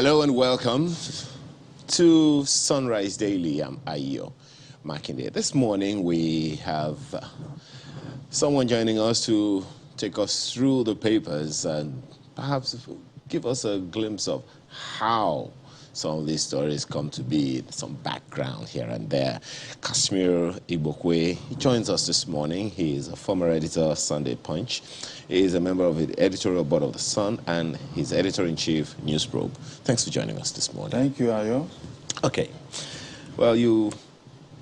Hello and welcome to Sunrise Daily. I'm Ayo Makinde. This morning we have someone joining us to take us through the papers and perhaps give us a glimpse of how some of these stories come to be, some background here and there. Kashmir Igbokwe, he joins us this morning. He is a former editor of Sunday Punch. He is a member of the editorial board of The Sun and he's editor-in-chief Newsprobe. Thanks for joining us this morning. Thank you, Ayo. Okay. Well, you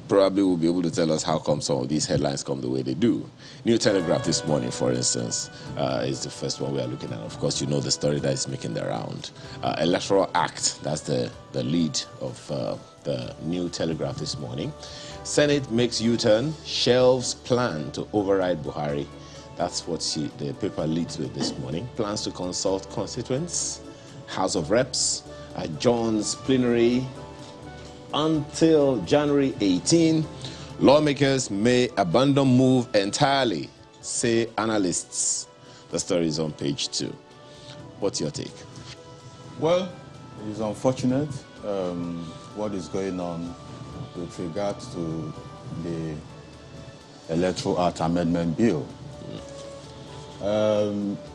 probably will be able to tell us how come some of these headlines come the way they do. New Telegraph this morning, for instance, is the first one we are looking at. Of course, you know the story that is making the round. Electoral Act, that's the lead of the New Telegraph this morning. Senate makes U-turn, shelves plan to override Buhari. That's what the paper leads with this morning. Plans to consult constituents. House of Reps adjourns plenary until January 18. Lawmakers may abandon move entirely, say analysts. The story is on page 2. What's your take? Well, it's unfortunate what is going on with regard to the Electoral Act Amendment Bill.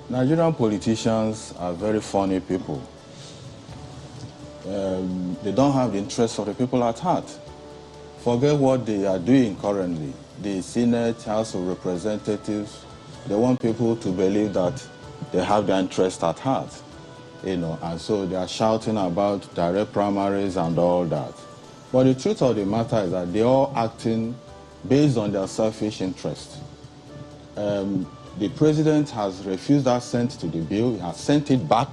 Nigerian politicians are very funny people. They don't have the interests of the people at heart. Forget what they are doing currently. The Senate, House of Representatives, they want people to believe that they have their interest at heart, and so they are shouting about direct primaries and all that. But the truth of the matter is that they're all acting based on their selfish interest. The president has refused assent to the bill. He has sent it back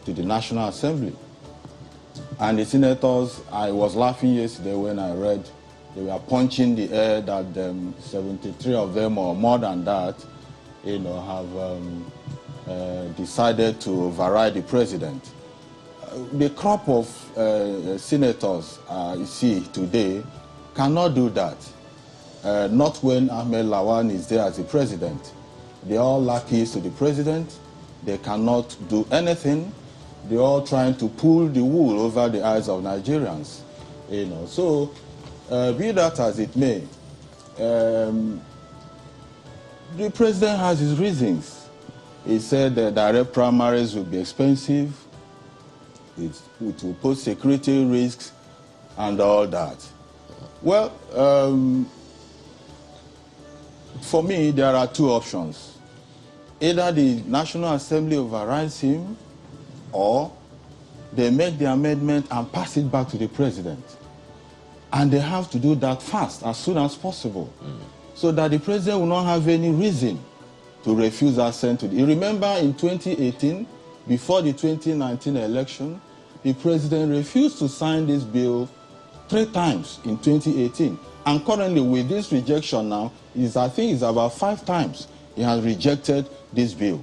to the National Assembly. And the senators, I was laughing yesterday when I read they were punching the air that 73 of them or more than that, have decided to override the president. The crop of senators you see today cannot do that. Not when Ahmed Lawan is there as the president. They are all lackeys to the president. They cannot do anything. They're all trying to pull the wool over the eyes of Nigerians. So be that as it may, the president has his reasons. He said that direct primaries will be expensive, it will pose security risks and all that. Well, for me, there are two options. Either the National Assembly overrides him, or they make the amendment and pass it back to the president. And they have to do that fast, as soon as possible, so that the president will not have any reason to refuse assent to it. You remember in 2018, before the 2019 election, the president refused to sign this bill 3 times in 2018. And currently with this rejection now, I think it's about 5 times he has rejected this bill.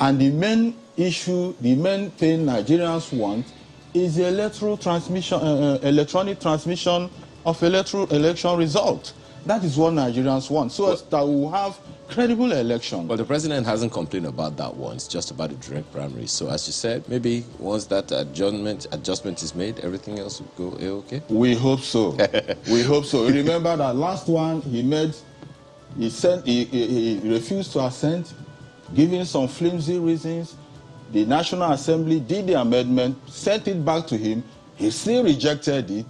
And the main issue, the main thing Nigerians want is the electoral transmission, electronic transmission of election result. That is what Nigerians want, so as that we will have credible election. But the president hasn't complained about that one. It's just about the direct primaries. So as you said, maybe once that adjustment is made, everything else will go okay? We hope so. We hope so. Remember that last one he refused to assent, giving some flimsy reasons. The National Assembly did the amendment, sent it back to him. He still rejected it,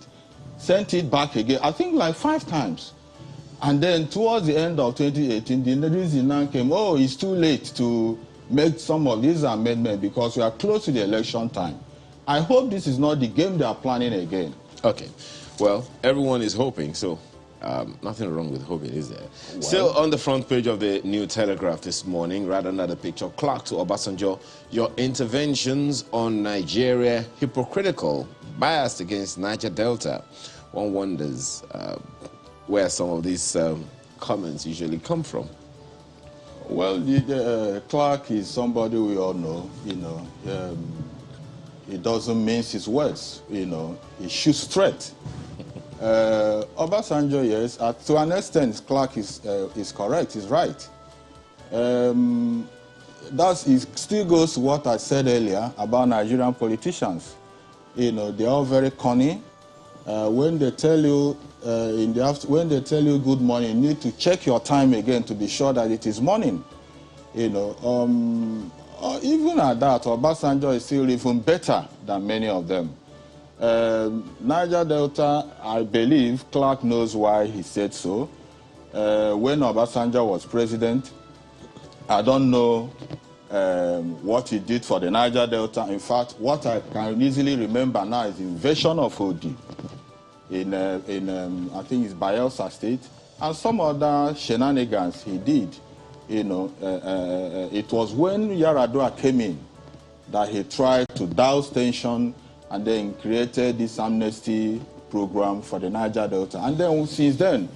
sent it back again, I think like 5 times. And then towards the end of 2018, the reason now came, oh, it's too late to make some of these amendments because we are close to the election time. I hope this is not the game they are planning again. Okay. Well, everyone is hoping, so nothing wrong with hoping, is there? Well, still on the front page of the New Telegraph this morning, right under the picture, Clark to Obasanjo, your interventions on Nigeria hypocritical, biased against Niger Delta. One wonders where some of these comments usually come from. Well, Clark is somebody we all know, he doesn't mince his words, he shoots straight. Obasanjo, yes, to an extent, Clark is correct, he's right. It still goes to what I said earlier about Nigerian politicians. they're all very corny. When they tell you when they tell you good morning, you need to check your time again to be sure that it is morning. Even at that, Obasanjo is still even better than many of them. Niger Delta, I believe Clark knows why he said so. When Obasanjo was president, I don't know what he did for the Niger Delta. In fact, what I can easily remember now is the invasion of OD in I think it's Bayelsa State, and some other shenanigans he did. It was when Yaradua came in that he tried to douse tension and then created this amnesty program for the Niger Delta. And then since then,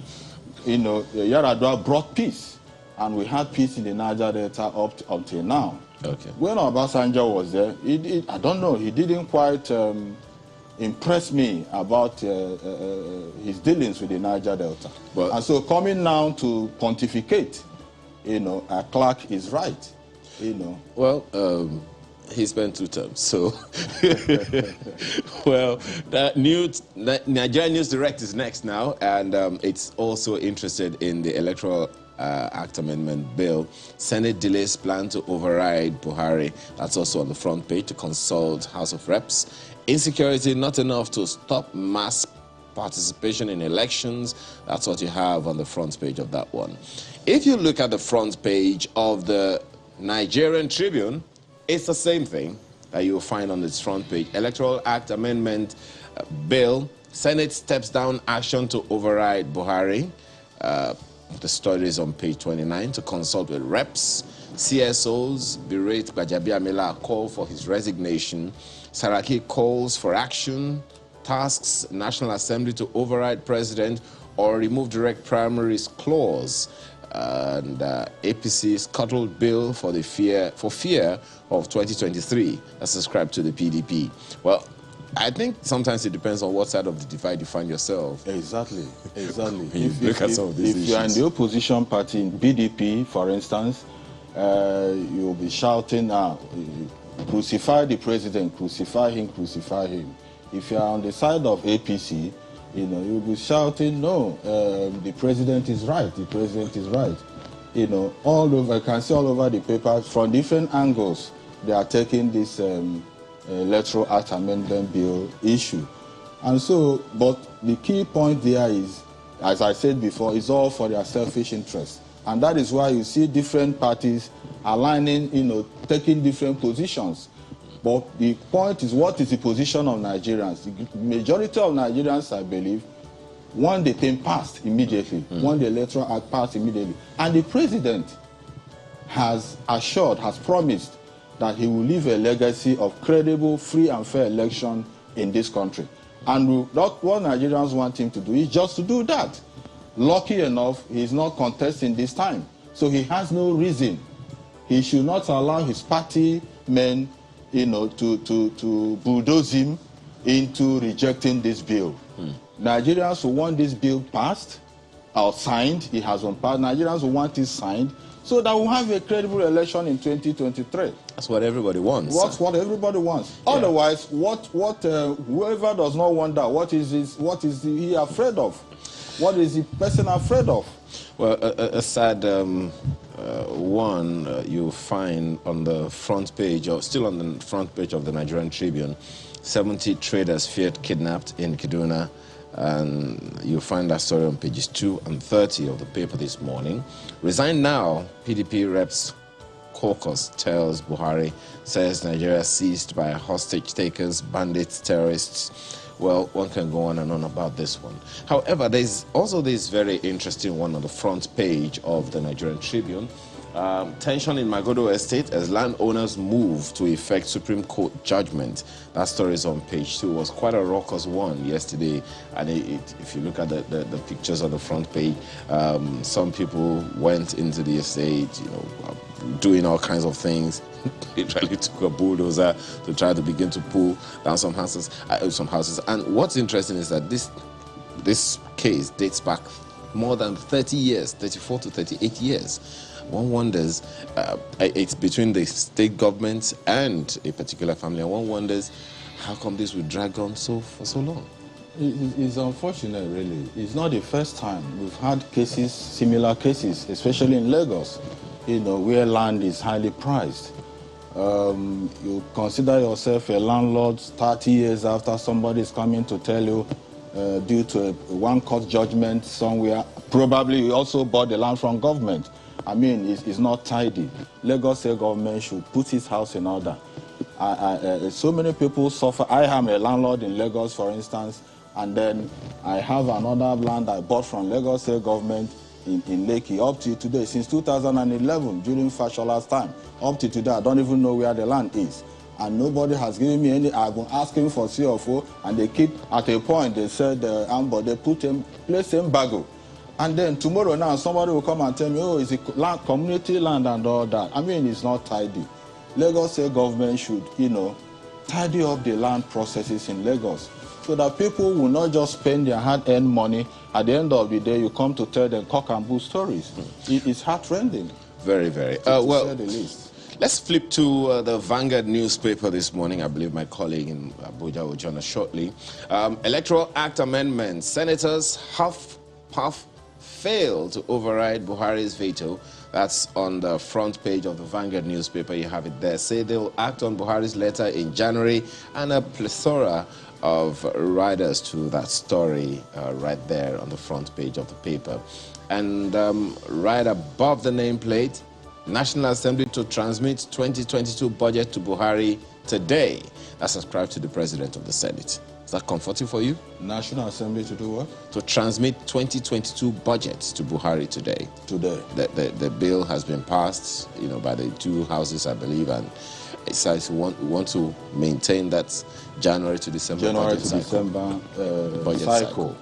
Yaradua brought peace, and we had peace in the Niger Delta up until now. Okay. When Obasanjo was there, I don't know, he didn't quite impress me about his dealings with the Niger Delta. Well, and so coming now to pontificate, Clark is right, Well, he spent 2 terms, so... Well, Nigerian News Direct is next now, and it's also interested in the Electoral Act Amendment Bill. Senate delays plan to override Buhari. That's also on the front page, to consult House of Reps. Insecurity, not enough to stop mass participation in elections. That's what you have on the front page of that one. If you look at the front page of the Nigerian Tribune, it's the same thing that you'll find on its front page. Electoral Act Amendment Bill. Senate steps down action to override Buhari. The story is on page 29. To consult with reps. CSOs berate Gbajabiamila, call for his resignation. Saraki calls for action. Tasks National Assembly to override president or remove direct primaries clause. And APC scuttled bill for fear of 2023. That's ascribed to the PDP. Well, I think sometimes it depends on what side of the divide you find yourself. Exactly. If you're in the opposition party, in BDP, for instance, you'll be shouting, crucify the president, crucify him, crucify him. If you're on the side of APC, you'll be shouting, no, the president is right, the president is right. All over, I can see all over the papers, from different angles, they are taking this Electoral Act Amendment Bill issue. And so, but the key point there is, as I said before, it's all for their selfish interests. And that is why you see different parties aligning, taking different positions. But the point is, what is the position of Nigerians? The majority of Nigerians, I believe, want the thing passed immediately, want the Electoral Act passed immediately. And the president has promised that he will leave a legacy of credible, free and fair election in this country. And what Nigerians want him to do is just to do that. Lucky enough, he's not contesting this time. So he has no reason. He should not allow his party men to bulldoze him into rejecting this bill. Nigerians who want this bill passed or signed, it has been passed. Nigerians who want it signed, so that we'll have a credible election in 2023. That's what everybody wants. That's what everybody wants. Yeah. Otherwise, whoever does not want that, what is he afraid of? What is the person afraid of? Well, a sad one you find on the front page, or still on the front page of the Nigerian Tribune. 70 traders feared kidnapped in Kaduna. And you'll find that story on pages 2 and 30 of the paper this morning. Resign now, PDP reps caucus tells Buhari, says Nigeria seized by hostage takers, bandits, terrorists. Well, one can go on and on about this one. However, there's also this very interesting one on the front page of the Nigerian Tribune. Tension in Magodo Estate as landowners move to effect Supreme Court judgment. That story is on page 2. It was quite a raucous one yesterday. And if you look at the pictures on the front page, some people went into the estate, doing all kinds of things. Literally took a bulldozer to try to begin to pull down some houses. And what's interesting is that this case dates back more than 30 years, 34 to 38 years. One wonders, it's between the state government and a particular family, and one wonders How come this would drag on for so long? It's unfortunate, really. It's not the first time. We've had cases, similar cases, especially in Lagos, where land is highly prized. You consider yourself a landlord 30 years after somebody is coming to tell you, due to one court judgment somewhere, probably you also bought the land from government. I mean, it's not tidy. Lagos State government should put its house in order. So many people suffer. I am a landlord in Lagos, for instance, and then I have another land I bought from Lagos State government in Lekki up to today, since 2011, during Fashola's time. Up to today, I don't even know where the land is. And nobody has given me any. I've been asking for CFO, and they keep, at a point, they said, but they place embargo. And then tomorrow now, somebody will come and tell me, oh, it's a land, community land and all that. I mean, it's not tidy. Lagos State government should, tidy up the land processes in Lagos, so that people will not just spend their hard-earned money. At the end of the day, you come to tell them cock and bull stories. It's heart-rending. Very, very. To say the least. Let's flip to the Vanguard newspaper this morning. I believe my colleague in Abuja will join us shortly. Electoral Act amendment. Senators have failed to override Buhari's veto. That's on the front page of the Vanguard newspaper. You have it there. Say they'll act on Buhari's letter in January, and a plethora of riders to that story right there on the front page of the paper. And right above the nameplate, National Assembly to transmit 2022 budget to Buhari today. That's ascribed to the President of the Senate. Is that comforting for you? National Assembly to do what? To transmit 2022 budgets to Buhari today. Today. The bill has been passed, by the two houses, I believe, and it says we want to maintain that January to December budget cycle.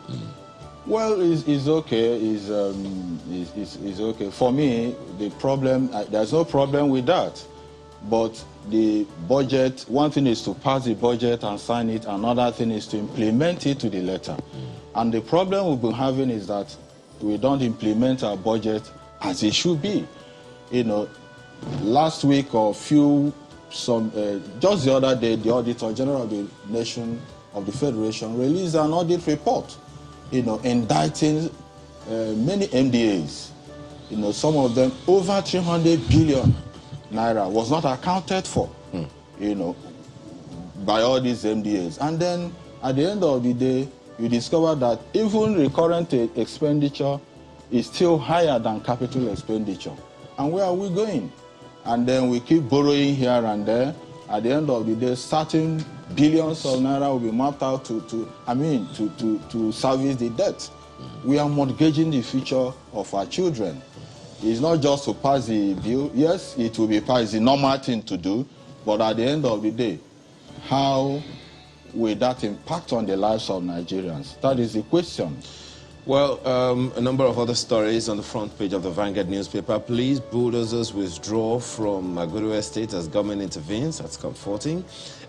Well, it's okay. It's okay. For me, the problem, there's no problem with that. But the budget, one thing is to pass the budget and sign it, another thing is to implement it to the letter. And the problem we've been having is that we don't implement our budget as it should be. Last week or just the other day, the Auditor General of the Nation, of the Federation, released an audit report, indicting many MDAs. Some of them over 300 billion naira was not accounted for, by all these MDAs. And then at the end of the day, you discover that even recurrent expenditure is still higher than capital expenditure. And where are we going? And then we keep borrowing here and there. At the end of the day, certain billions of naira will be mapped out to service the debt. We are mortgaging the future of our children. It's not just to pass the bill. Yes, it will be passed. It's the normal thing to do. But at the end of the day, how will that impact on the lives of Nigerians? That is the question. Well, a number of other stories on the front page of the Vanguard newspaper. Police bulldozers withdraw from Magudu Estate as government intervenes. That's comforting.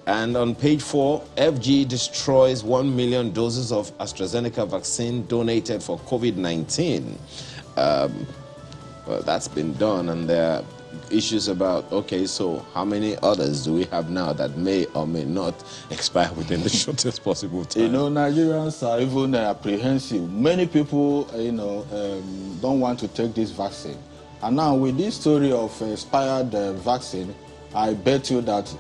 And on page 4, FG destroys 1 million doses of AstraZeneca vaccine donated for COVID-19. Well, that's been done, and there are issues about, okay, so how many others do we have now that may or may not expire within the shortest possible time? Nigerians are even apprehensive. Many people, don't want to take this vaccine. And now with this story of expired vaccine, I bet you that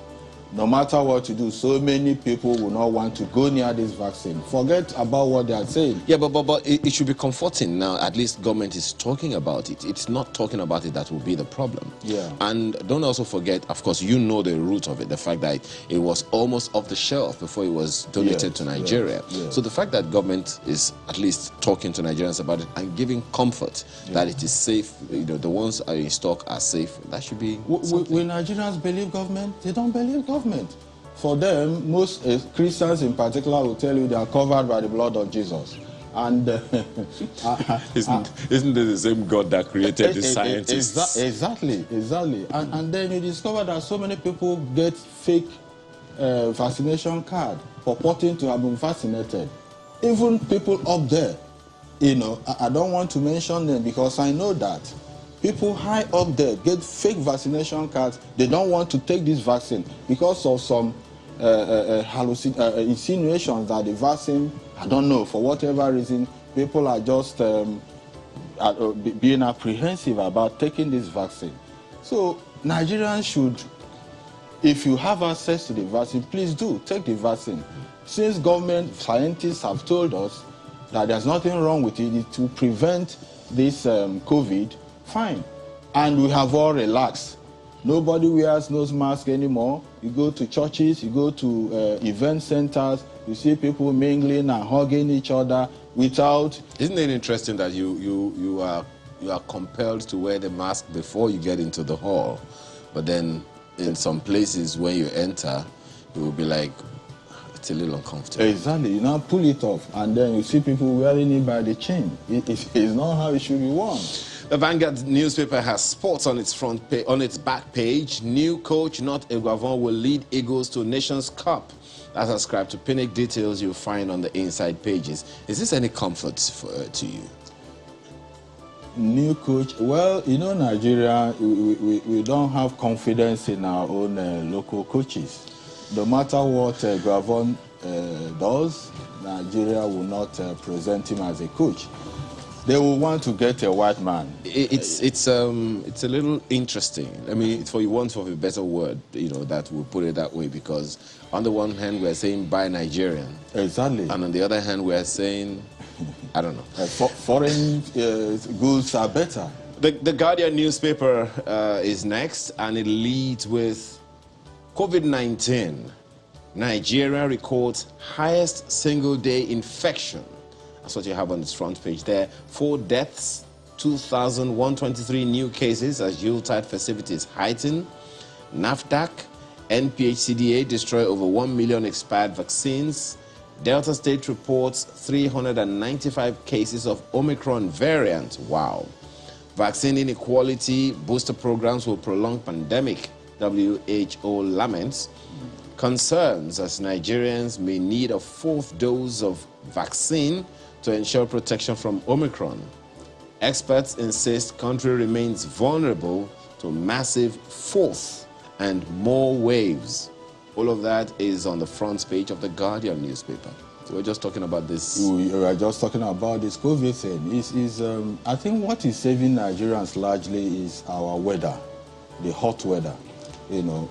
no matter what you do, so many people will not want to go near this vaccine. Forget about what they are saying. Yeah, but it should be comforting now. At least government is talking about it. It's not talking about it that will be the problem. Yeah. And don't also forget, of course, the root of it, the fact that it was almost off the shelf before it was donated to Nigeria. Yes. So the fact that government is at least talking to Nigerians about it and giving comfort that it is safe, the ones are in stock are safe, that should be something. Will Nigerians believe government? They don't believe government. For them, most Christians in particular will tell you they are covered by the blood of Jesus. And isn't it the same God that created the scientists? Exactly. And then you discover that so many people get fake vaccination card purporting to have been vaccinated. Even people up there, I don't want to mention them because I know that people high up there get fake vaccination cards. They don't want to take this vaccine because of some insinuations that the vaccine, I don't know, for whatever reason, people are just being apprehensive about taking this vaccine. So Nigerians should, if you have access to the vaccine, please do take the vaccine. Since government scientists have told us that there's nothing wrong with it to prevent this COVID, fine. And we have all relaxed. Nobody wears nose mask anymore. You go to churches, you go to event centers, you see people mingling and hugging each other without... Isn't it interesting that you are compelled to wear the mask before you get into the hall, but then in some places when you enter, you will be like, it's a little uncomfortable. Exactly. You now pull it off, and then you see people wearing it by the chain. It's not how it should be worn. The Vanguard newspaper has sports on its front page, on its back page. New coach, not Eguavon, will lead Eagles to Nations Cup. That's ascribed to Pinnick. Details you'll find on the inside pages. Is this any comfort to you? New coach, well, you know, Nigeria, we don't have confidence in our own local coaches. No matter what Eguavon does, Nigeria will not present him as a coach. They will want to get a white man. It's a little interesting. I mean, for you want of a better word, you know, that we'll put it that way, because on the one hand we're saying buy Nigerian. Exactly. And on the other hand we're saying, I don't know. Foreign goods are better. The Guardian newspaper is next, and it leads with COVID-19. Nigeria records highest single-day infection. That's what you have on its front page there. 4 deaths, 2,123 new cases as Yuletide festivities heighten. NAFDAC, NPHCDA destroy over 1 million expired vaccines. Delta State reports 395 cases of Omicron variant. Wow. Vaccine inequality, booster programs will prolong pandemic. WHO laments. Concerns as Nigerians may need a 4th dose of vaccine to ensure protection from Omicron. Experts insist country remains vulnerable to massive 4th and more waves. All of that is on the front page of the Guardian newspaper. So we're just talking about this. We are just talking about this COVID thing. I think what is saving Nigerians largely is our weather, the hot weather. You know,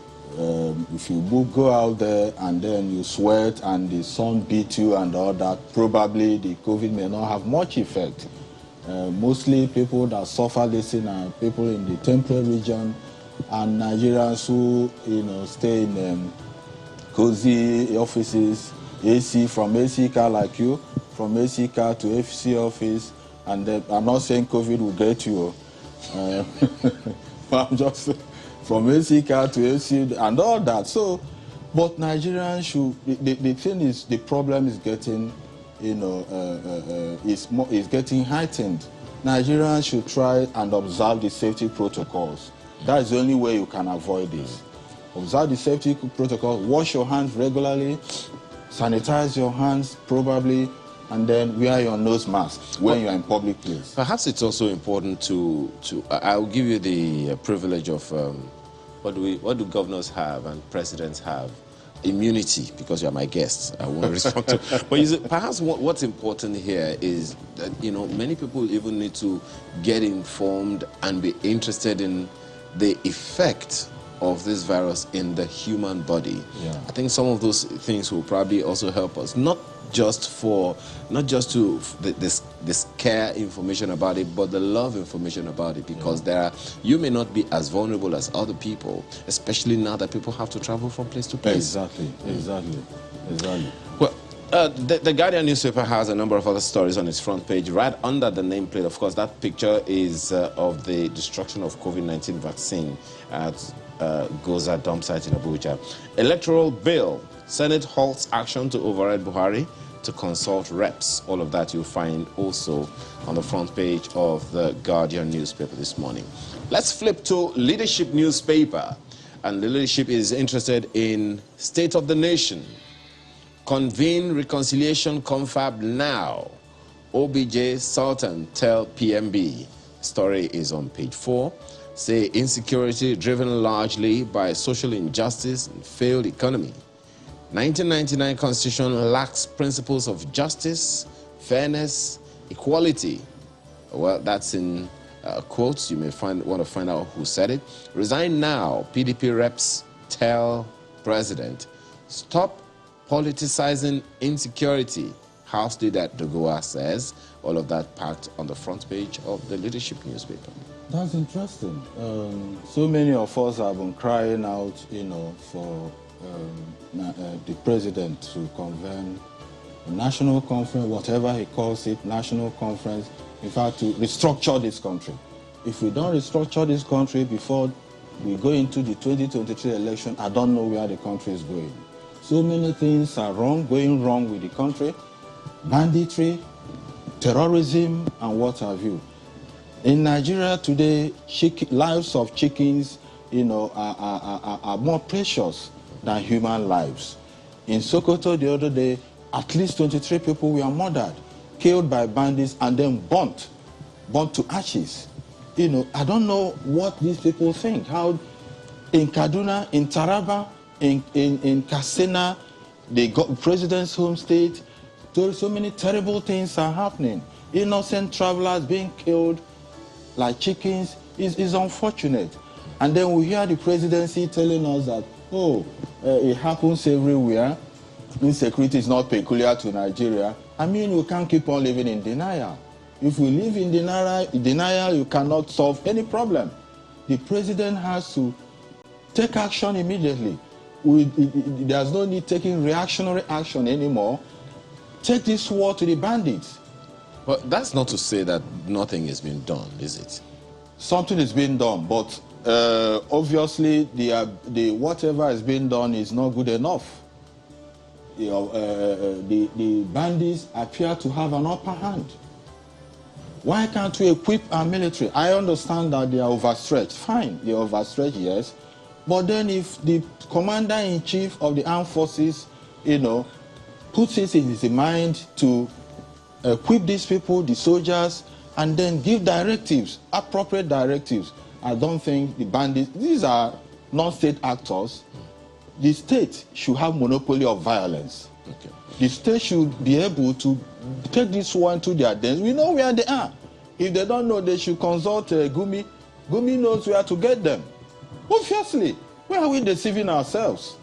if you go out there and then you sweat and the sun beats you and all that, probably the COVID may not have much effect. Mostly people that suffer this thing are people in the temperate region and Nigerians who, you know, stay in cozy offices, AC, from AC car like you, from AC car to FC office, and then, I'm not saying COVID will get you, but I'm just from AC car to AC and all that. So, but Nigerians should, the thing is, the problem is getting, you know, is getting heightened. Nigerians should try and observe the safety protocols. That is the only way you can avoid this. Observe the safety protocols, wash your hands regularly, sanitize your hands probably, and then wear your nose mask when you're in public place. Perhaps it's also important to I'll give you the privilege of what do governors have and presidents have? Immunity, because you're my guest. I won't respond to. But perhaps what's important here is that, you know, many people even need to get informed and be interested in the effect of this virus in the human body. Yeah. I think some of those things will probably also help us, not just to the scare information about it, but the love information about it, because you may not be as vulnerable as other people, especially now that people have to travel from place to place. Exactly. Well, the Guardian newspaper has a number of other stories on its front page. Right under the nameplate, of course, that picture is of the destruction of COVID-19 vaccine at Goza dump site in Abuja. Electoral Bill. Senate halts action to override Buhari to consult reps. All of that you'll find also on the front page of the Guardian newspaper this morning. Let's flip to Leadership newspaper. And the Leadership is interested in state of the nation. Convene reconciliation confab now. OBJ Sultan tell PMB. Story is on page 4. Say insecurity driven largely by social injustice and failed economy. 1999 Constitution lacks principles of justice, fairness, equality. Well, that's in quotes. You may want to find out who said it. Resign now. PDP reps tell president. Stop politicizing insecurity. House Leader Dogoa says. All of that packed on the front page of the Leadership newspaper. That's interesting. So many of us have been crying out, for the president to convene a national conference, whatever he calls it, national conference, in fact, to restructure this country. If we don't restructure this country before we go into the 2023 election, I don't know where the country is going. So many things are going wrong with the country. Banditry, terrorism, and what have you. In Nigeria today, lives of chickens, are more precious than human lives. In Sokoto the other day, at least 23 people were murdered, killed by bandits, and then burnt to ashes. I don't know what these people think. How in Kaduna, in Taraba, in Katsina, the president's home state, so many terrible things are happening. Innocent travelers being killed like chickens is unfortunate. And then we hear the presidency telling us that, it happens everywhere. Insecurity is not peculiar to Nigeria. I mean, we can't keep on living in denial. If we live in denial, you cannot solve any problem. The president has to take action immediately. There's no need taking reactionary action anymore. Take this war to the bandits. But that's not to say that nothing is being done, is it? Something is being done, but obviously the whatever is being done is not good enough. The bandits appear to have an upper hand. Why can't we equip our military? I understand that they are overstretched. Fine, they are overstretched, yes. But then if the commander-in-chief of the armed forces, puts it in his mind to equip these people, the soldiers, and then give directives, appropriate directives, I don't think the bandits, these are non-state actors. The state should have monopoly of violence. Okay. The state should be able to take this one to their dens. We know where they are. If they don't know, they should consult Gumi. Gumi knows where to get them. Obviously, where are we deceiving ourselves?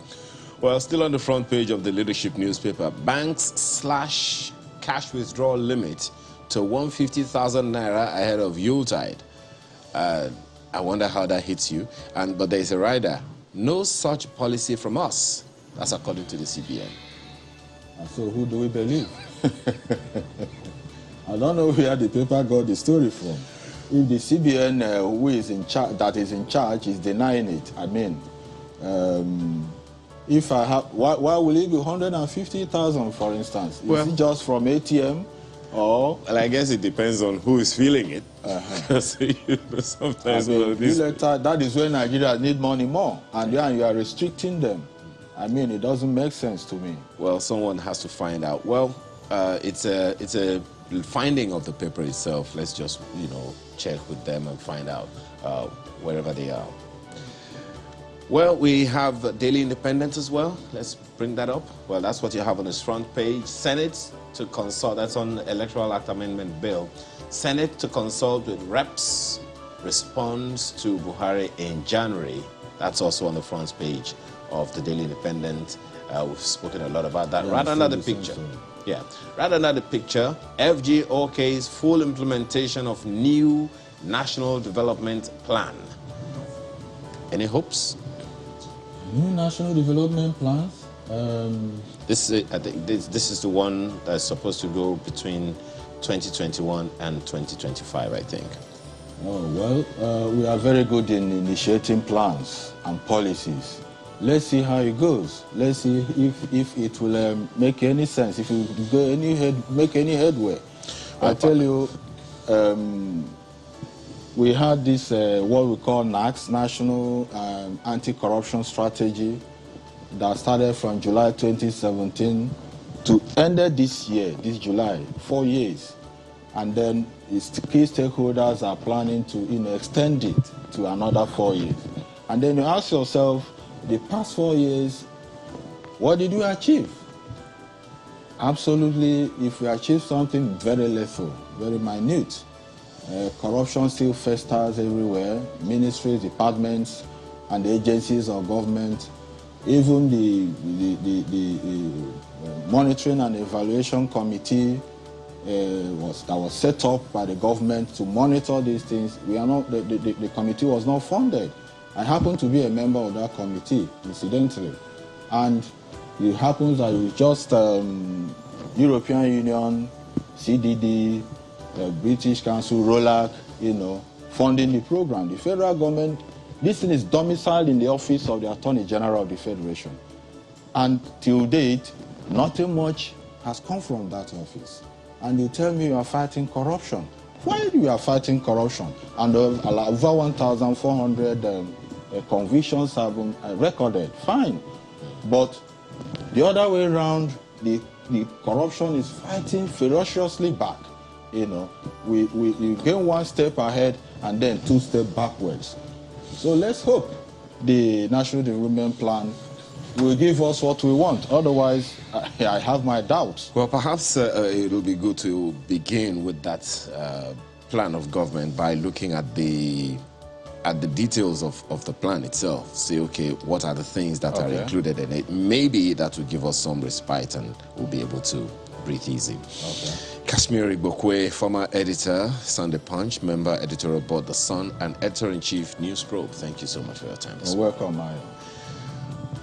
Well, still on the front page of the Leadership newspaper, banks slash cash withdrawal limit to 150,000 naira ahead of Yuletide. I wonder how that hits you. But there is a rider. No such policy from us. That's according to the CBN. And so who do we believe? I don't know where the paper got the story from. If the CBN who is in charge is denying it, I mean, if I have, why will it be 150,000, for instance? Is it just from ATM? Or? Well, I guess it depends on who is feeling it. Sometimes that is when Nigeria need money more, and then you are restricting them. I mean, it doesn't make sense to me. Well, someone has to find out. Well, it's a finding of the paper itself. Let's just, check with them and find out wherever they are. Well, we have Daily Independent as well. Let's bring that up. Well, that's what you have on its front page. Senate to consult, that's on Electoral Act Amendment Bill. Senate to consult with reps, responds to Buhari in January. That's also on the front page of the Daily Independent. We've spoken a lot about that. Right under the picture. Yeah, right under the picture, FGOK's full implementation of new National Development Plan. Any hopes? New National Development Plans? This is the one that's supposed to go between 2021 and 2025, I think. Oh, well, we are very good in initiating plans and policies. Let's see how it goes. Let's see if it will make any sense, if it will make any headway. I tell you, we had this, what we call NACS, National Anti-Corruption Strategy, that started from July 2017 to ended this year, this July, 4 years. And then its key stakeholders are planning to extend it to another 4 years. And then you ask yourself, the past 4 years, What did we achieve? Absolutely, if we achieve something very lethal, very minute, corruption still festers everywhere, ministries, departments, and agencies of government, even the monitoring and evaluation committee that was set up by the government to monitor these things. The committee was not funded. I happen to be a member of that committee, incidentally, and it happens that it's just European Union, CDD, British Council, ROLAC, funding the program. The federal government, this thing is domiciled in the office of the Attorney General of the Federation. And till date, nothing much has come from that office. And you tell me you are fighting corruption. Why do you are fighting corruption? And over 1,400 convictions have been recorded. Fine. But the other way around, the corruption is fighting ferociously back. We gain one step ahead and then 2 steps backwards. So let's hope the National Development Plan will give us what we want. Otherwise, I have my doubts. Well, perhaps it will be good to begin with that plan of government by looking at the details of the plan itself. Say, okay, what are the things that are included in it? Maybe that will give us some respite and we'll be able to breathe easy. Okay. Kashmiri Bokwe, former editor, Sunday Punch, member, editorial board, The Sun, and editor-in-chief, News Probe. Thank you so much for your time. Welcome, Maya.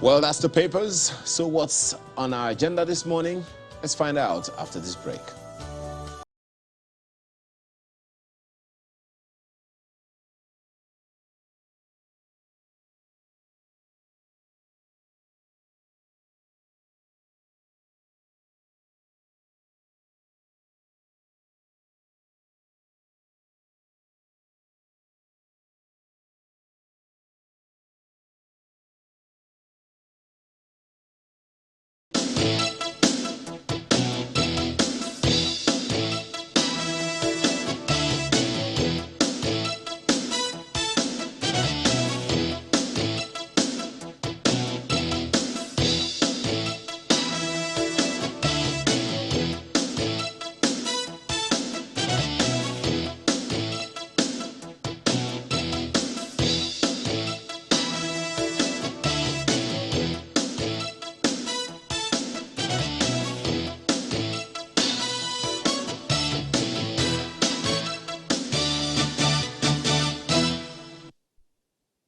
Well, that's the papers. So what's on our agenda this morning? Let's find out after this break.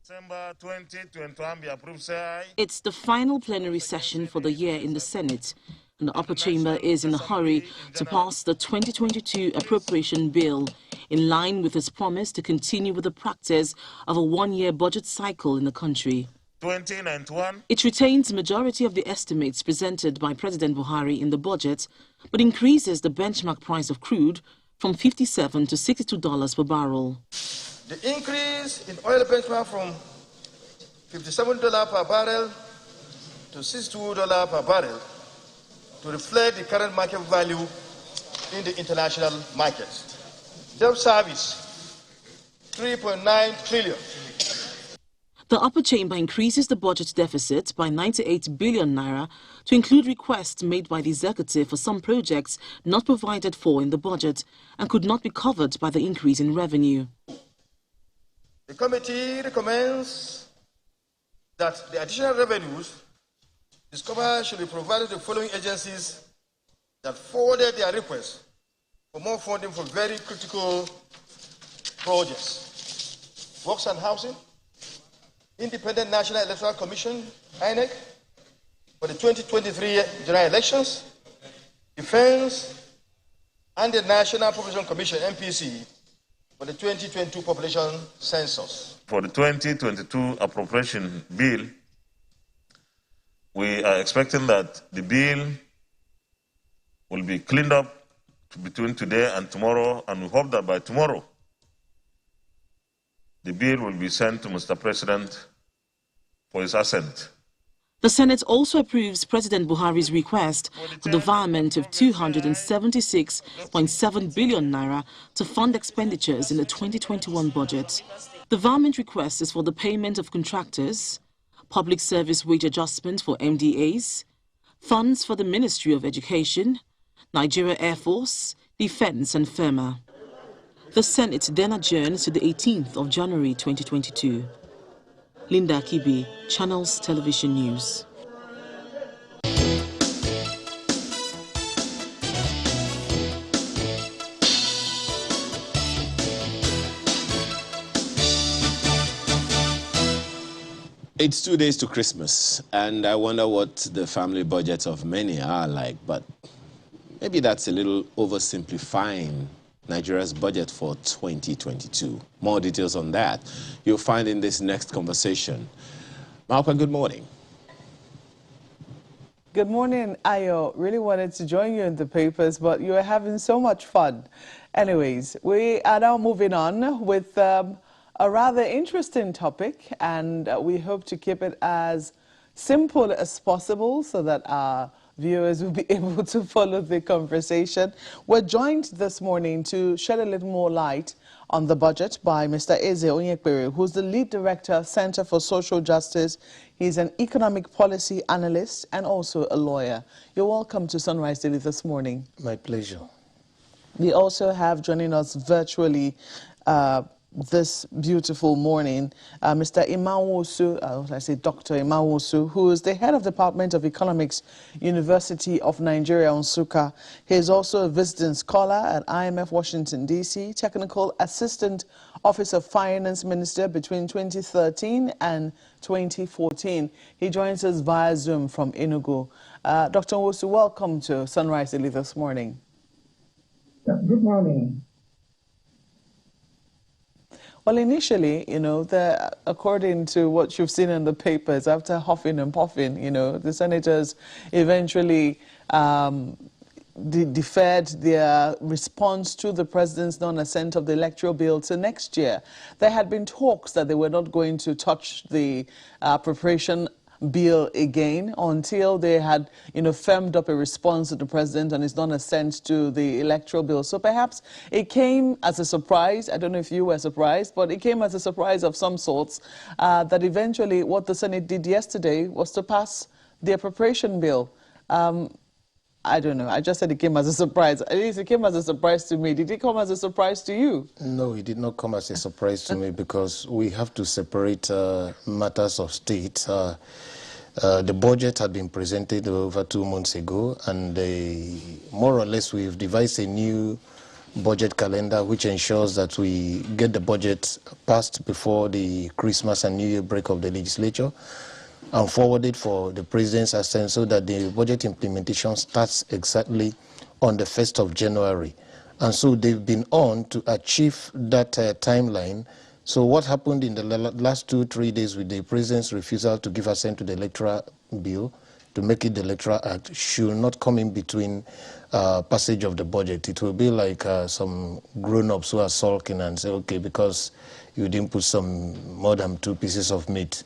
December 2021 be approved, say. It's the final plenary session for the year in the Senate, and the upper chamber is in a hurry to pass the 2022 Appropriation Bill, in line with its promise to continue with the practice of a one-year budget cycle in the country. 2091. It retains the majority of the estimates presented by President Buhari in the budget, but increases the benchmark price of crude from $57 to $62 per barrel. The increase in oil benchmark from $57 per barrel to $62 per barrel to reflect the current market value in the international markets. Debt service, 3.9 trillion. The upper chamber increases the budget deficit by 98 billion naira to include requests made by the executive for some projects not provided for in the budget and could not be covered by the increase in revenue. The committee recommends that the additional revenues discovered should be provided to the following agencies that forwarded their requests for more funding for very critical projects: Works and Housing, Independent National Electoral Commission, INEC, for the 2023 general elections, Defense, and the National Population Commission, NPC, for the 2022 population census. For the 2022 Appropriation Bill, we are expecting that the bill will be cleaned up between today and tomorrow, and we hope that by tomorrow, the bill will be sent to Mr. President for his assent. The Senate also approves President Buhari's request for the development of 276.7 billion naira to fund expenditures in the 2021 budget. The development request is for the payment of contractors, public service wage adjustment for MDAs, funds for the Ministry of Education, Nigeria Air Force, Defense and FEMA. The Senate then adjourns to the 18th of January 2022. Linda Akibi, Channels Television News. It's 2 days to Christmas, and I wonder what the family budgets of many are like, but maybe that's a little oversimplifying Nigeria's budget for 2022. More details on that you'll find in this next conversation. Malcolm, good morning. Good morning, Ayo. Really wanted to join you in the papers, but you are having so much fun. Anyways, we are now moving on with a rather interesting topic, and we hope to keep it as simple as possible so that our viewers will be able to follow the conversation. We're joined this morning to shed a little more light on the budget by Mr. Eze Onyekbere, who's the lead director, Center for Social Justice. He's an economic policy analyst and also a lawyer. You're welcome to Sunrise Daily this morning. My pleasure. We also have joining us virtually this beautiful morning, Mr. Imanwosu, I say Dr. Imanwosu, who is the head of Department of Economics, University of Nigeria, Nsukka. He is also a visiting scholar at IMF Washington, D.C., technical assistant office of finance minister between 2013 and 2014. He joins us via Zoom from Enugu. Dr. Nwosu, welcome to Sunrise Daily this morning. Good morning. Well, initially, according to what you've seen in the papers, after huffing and puffing, the senators eventually deferred their response to the president's non-assent of the Electoral Bill to next year. There had been talks that they were not going to touch the Appropriation Bill again until they had, firmed up a response to the president on his non-assent to the Electoral Bill. So perhaps it came as a surprise. I don't know if you were surprised, but it came as a surprise of some sorts that eventually what the Senate did yesterday was to pass the Appropriation Bill. I don't know. I just said it came as a surprise. At least it came as a surprise to me. Did it come as a surprise to you? No, it did not come as a surprise to me because we have to separate matters of state. The budget had been presented over 2 months ago, and more or less we've devised a new budget calendar which ensures that we get the budget passed before the Christmas and New Year break of the legislature and forwarded for the president's assent so that the budget implementation starts exactly on the 1st of January. And so they've been on to achieve that timeline. So what happened in the last 2-3 days with the president's refusal to give assent to the Electoral Bill, to make it the Electoral Act, should not come in between passage of the budget. It will be like some grown-ups who are sulking and say, okay, because you didn't put some more than 2 pieces of meat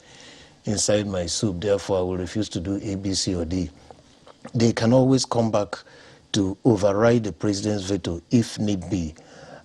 inside my soup, therefore I will refuse to do A, B, C, or D. They can always come back to override the president's veto if need be.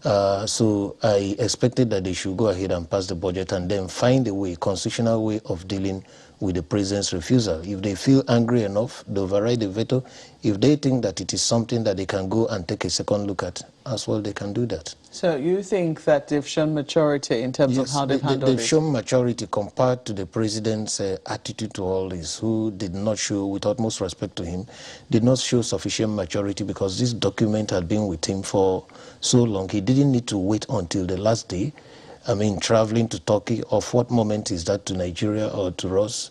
So I expected that they should go ahead and pass the budget and then find a way, constitutional way of dealing with the president's refusal. If they feel angry enough, they override the veto. If they think that it is something that they can go and take a second look at, as well, they can do that. So you think that they've shown maturity in terms of how they've handled it? They've shown maturity compared to the president's attitude to all this, who did not show, with utmost respect to him, did not show sufficient maturity because this document had been with him for so long. He didn't need to wait until the last day. I mean, traveling to Turkey, of what moment is that to Nigeria or to us?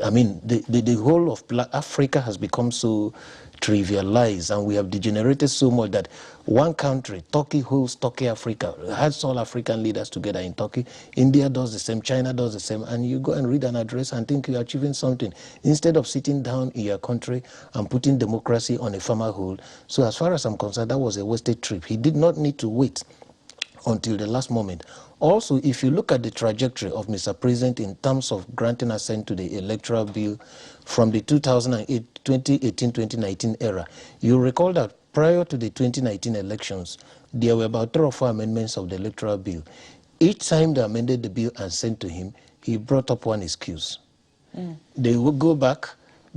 I mean, the whole of Africa has become so trivialized, and we have degenerated so much that one country, Turkey, holds Turkey Africa, has all African leaders together in Turkey. India does the same, China does the same, and you go and read an address and think you're achieving something, instead of sitting down in your country and putting democracy on a firmer hold. So as far as I'm concerned, that was a wasted trip. He did not need to wait until the last moment. Also, if you look at the trajectory of Mr. President in terms of granting assent to the Electoral Bill from the 2018-2019 era, you recall that prior to the 2019 elections, there were about 3 or 4 amendments of the Electoral Bill. Each time they amended the bill and sent to him, he brought up one excuse. They would go back,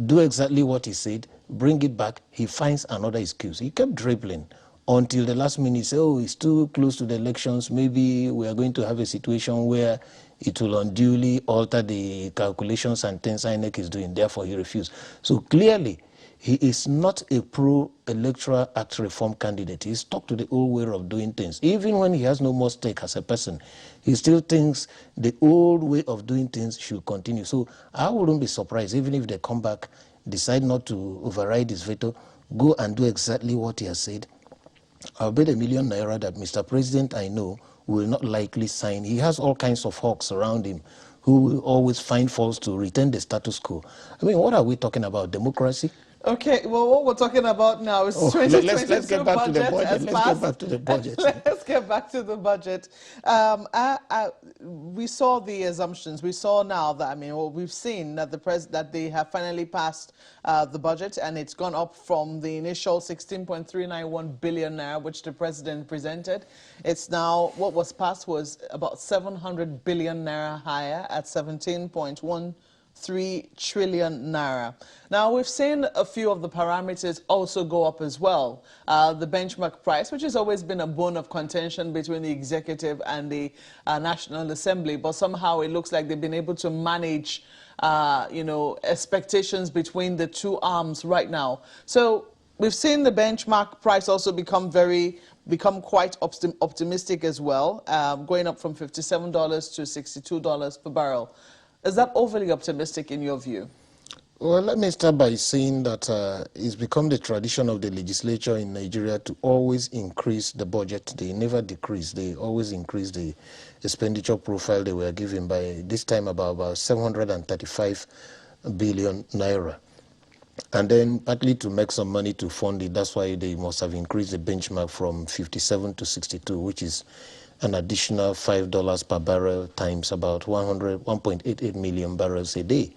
do exactly what he said, bring it back, he finds another excuse. He kept dribbling until the last minute, say, oh, it's too close to the elections, maybe we are going to have a situation where it will unduly alter the calculations and things INEC is doing, therefore he refused. So clearly, he is not a pro-electoral act reform candidate. He's stuck to the old way of doing things. Even when he has no more stake as a person, he still thinks the old way of doing things should continue. So I wouldn't be surprised, even if they come back, decide not to override his veto, go and do exactly what he has said. I'll bet ₦1 million that Mr. President, I know, will not likely sign. He has all kinds of hawks around him who will always find faults to retain the status quo. I mean, what are we talking about? Democracy? Okay, well, what we're talking about now is 2022 let's get back budget. to the budget. Let's get back to the budget. Let's get back to the budget. We saw the assumptions. We saw now that, I mean, well, we've seen that that they have finally passed the budget, and it's gone up from the initial 16.391 billion naira, which the president presented. It's now, what was passed was about 700 billion naira higher at 17.13 trillion naira. Now, we've seen a few of the parameters also go up as well. The benchmark price, which has always been a bone of contention between the executive and the National Assembly, but somehow it looks like they've been able to manage, you know, expectations between the two arms right now. So we've seen the benchmark price also become quite optimistic as well, going up from $57 to $62 per barrel. Is that overly optimistic in your view? Well, let me start by saying that it's become the tradition of the legislature in Nigeria to always increase the budget. They never decrease. They always increase the expenditure profile they were given by this time about 735 billion naira. And then partly to make some money to fund it, that's why they must have increased the benchmark from 57 to 62, which is an additional $5 per barrel times about 1.88 million barrels a day.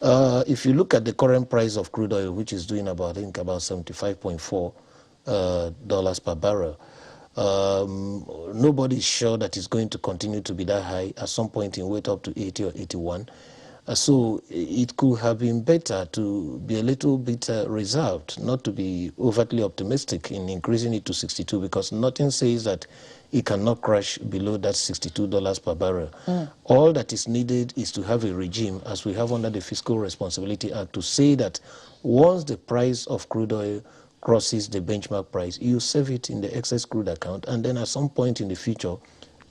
If you look at the current price of crude oil, which is doing about, I think, about $75.4 per barrel, nobody's sure that it's going to continue to be that high. At some point it went up to 80 or 81. So it could have been better to be a little bit reserved, not to be overtly optimistic in increasing it to 62, because nothing says that it cannot crash below that $62 per barrel. All that is needed is to have a regime, as we have under the Fiscal Responsibility Act, to say that once the price of crude oil crosses the benchmark price, you save it in the excess crude account, and then at some point in the future,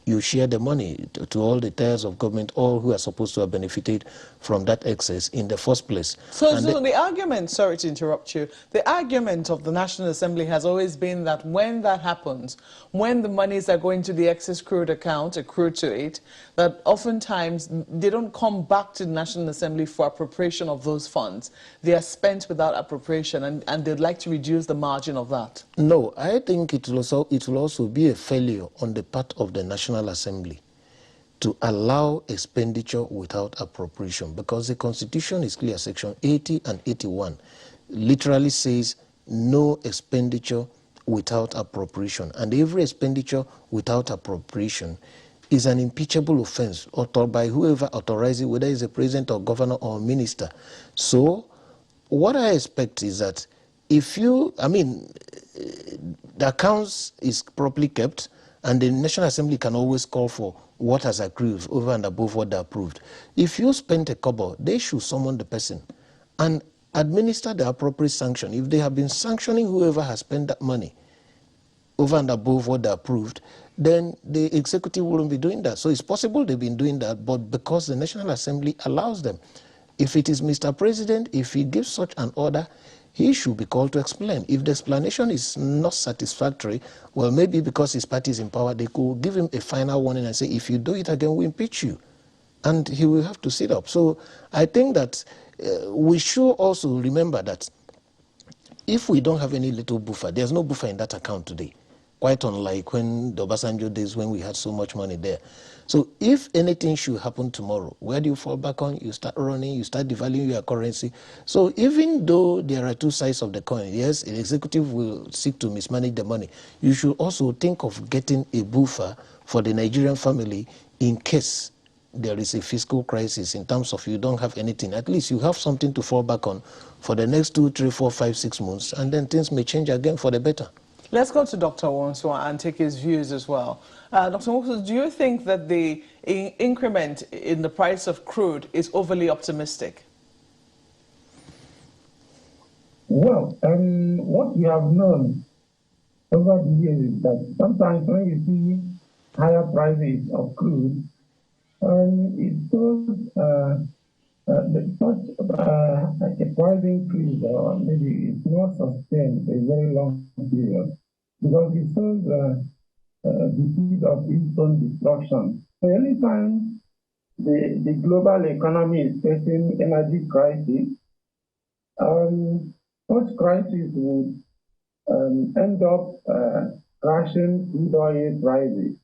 you share the money to all the tiers of government, all who are supposed to have benefited from that excess in the first place. So the argument, sorry to interrupt you, the argument of the National Assembly has always been that when that happens, when the monies are going to the excess crude account, accrued to it, that oftentimes they don't come back to the National Assembly for appropriation of those funds. They are spent without appropriation, and they'd like to reduce the margin of that. No, I think it will also be a failure on the part of the National Assembly to allow expenditure without appropriation, because the Constitution is clear. Section 80 and 81 literally says no expenditure without appropriation, and every expenditure without appropriation is an impeachable offense by whoever authorizes it, whether it's a president or governor or minister. So what I expect is that if the accounts is properly kept, and the National Assembly can always call for what has accrued over and above what they approved. If you spend a kobo, they should summon the person and administer the appropriate sanction. If they have been sanctioning whoever has spent that money over and above what they approved, then the executive wouldn't be doing that. So it's possible they've been doing that, but because the National Assembly allows them. If it is Mr. President, if he gives such an order, he should be called to explain. If the explanation is not satisfactory, well, maybe because his party is in power, they could give him a final warning and say, if you do it again, we impeach you. And he will have to sit up. So I think that we should also remember that if we don't have any little buffer, there's no buffer in that account today, quite unlike when the Obasanjo days when we had so much money there. So if anything should happen tomorrow, where do you fall back on? You start running, you start devaluing your currency. So even though there are two sides of the coin, yes, the executive will seek to mismanage the money, you should also think of getting a buffer for the Nigerian family in case there is a fiscal crisis in terms of you don't have anything, at least you have something to fall back on for the next 2, 3, 4, 5, 6 months, and then things may change again for the better. Let's go to Dr. Wonsua and take his views as well. Dr. Wonsua, do you think that the increment in the price of crude is overly optimistic? Well, what we have known over the years is that sometimes when you see higher prices of crude, it shows such a price increase, or maybe it's not sustained for a very long period, because it shows the speed of its own destruction. So anytime the global economy is facing energy crisis, such crisis would end up crashing crude oil prices.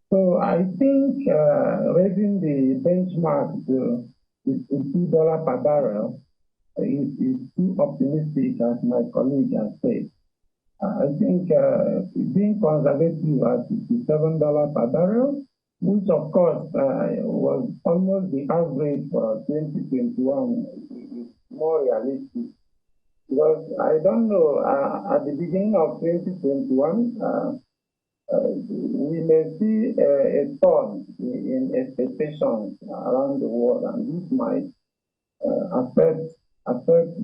So I think raising the benchmark to $2 per barrel is too optimistic, as my colleague has said. I think being conservative at $57 per barrel, which of course was almost the average for 2021, is more realistic. Because I don't know, at the beginning of 2021, we may see a turn in expectations around the world, and this might affect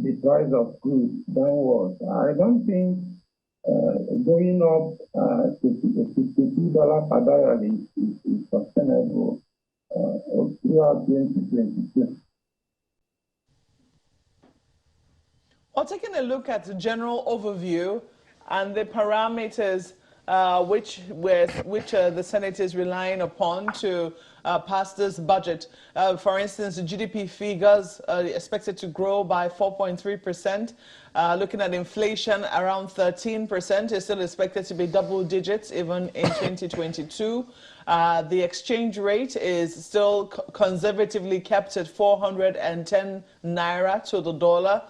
the price of crude downwards. I don't think going up to $52 per barrel is sustainable throughout 2022. Well, taking a look at the general overview and the parameters which the Senate is relying upon to pass this budget. For instance, the GDP figures are expected to grow by 4.3%. Looking at inflation, around 13%. Is still expected to be double digits even in 2022. The exchange rate is still conservatively kept at 410 naira to the dollar.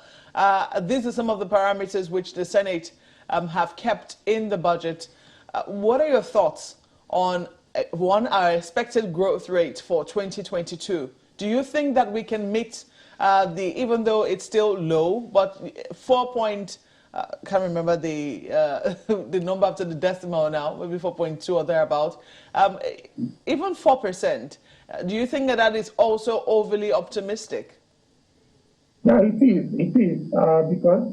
These are some of the parameters which the Senate have kept in the budget. What are your thoughts on, one, our expected growth rate for 2022? Do you think that we can meet even though it's still low, but can't remember the the number after the decimal now, maybe 4.2 or thereabout, even 4%, do you think that is also overly optimistic? Yeah, it is, because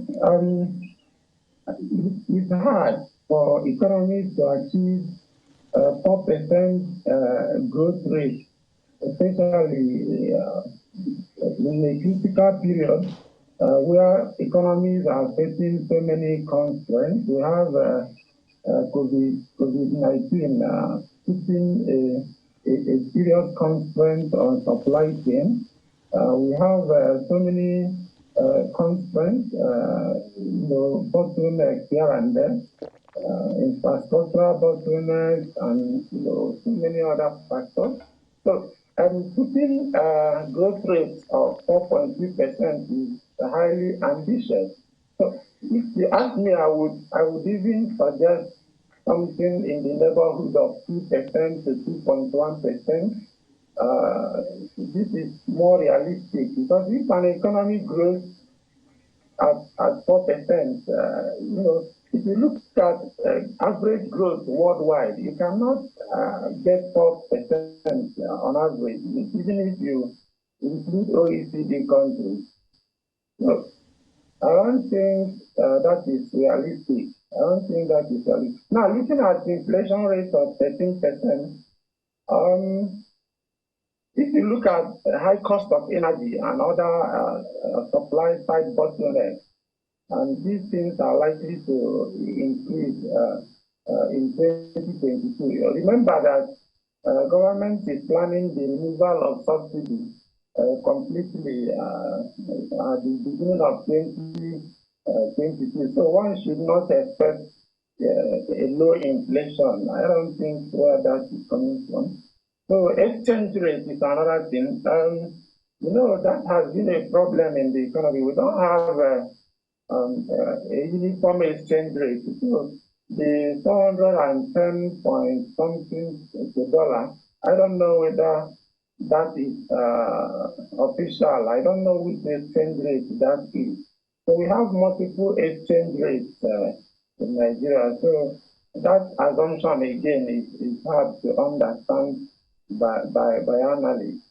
it's hard for economies to achieve 4% growth rate, especially in a critical period where economies are facing so many constraints. We have COVID-19 putting a serious constraint on supply chain. We have so many constraints, bottlenecks here and there, infrastructural bottlenecks, and so many other factors. So, putting growth rate of 4.3% is highly ambitious. So, if you ask me, I would even suggest something in the neighborhood of 2% to 2.1%. This is more realistic, because if an economy grows at 4%, if you look at average growth worldwide, you cannot get 4% on average, even if you include OECD countries. So I don't think that is realistic. Now, looking at the inflation rate of 13%, if you look at high cost of energy and other supply side bottlenecks, and these things are likely to increase in 2022. Remember that government is planning the removal of subsidies completely at the beginning of 2022. So one should not expect a low inflation. I don't think where that is coming from. So exchange rate is another thing. That has been a problem in the economy. We don't have a uniform exchange rate. So the 410 point something to dollar, I don't know whether that is official. I don't know which exchange rate that is. So we have multiple exchange rates in Nigeria. So that assumption again is hard to understand by analysts.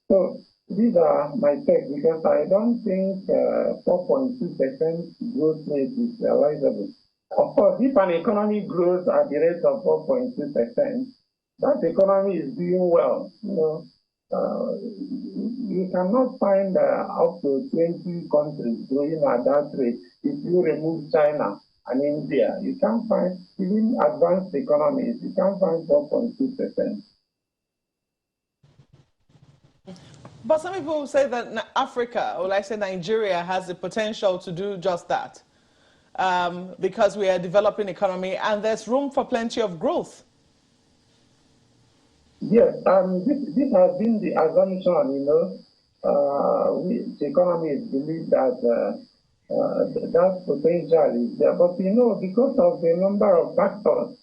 So these are my takes because I don't think 4.2% growth rate is realizable. Of course, if an economy grows at the rate of 4.2%, that economy is doing well. You cannot find up to 20 countries growing at that rate if you remove China and India. You can't find, even advanced economies, you can't find 4.2%. But some people say that Africa, or like I say Nigeria, has the potential to do just that because we are a developing economy and there's room for plenty of growth. Yes, this has been the assumption, the economists believe that that potential is there. But, because of the number of factors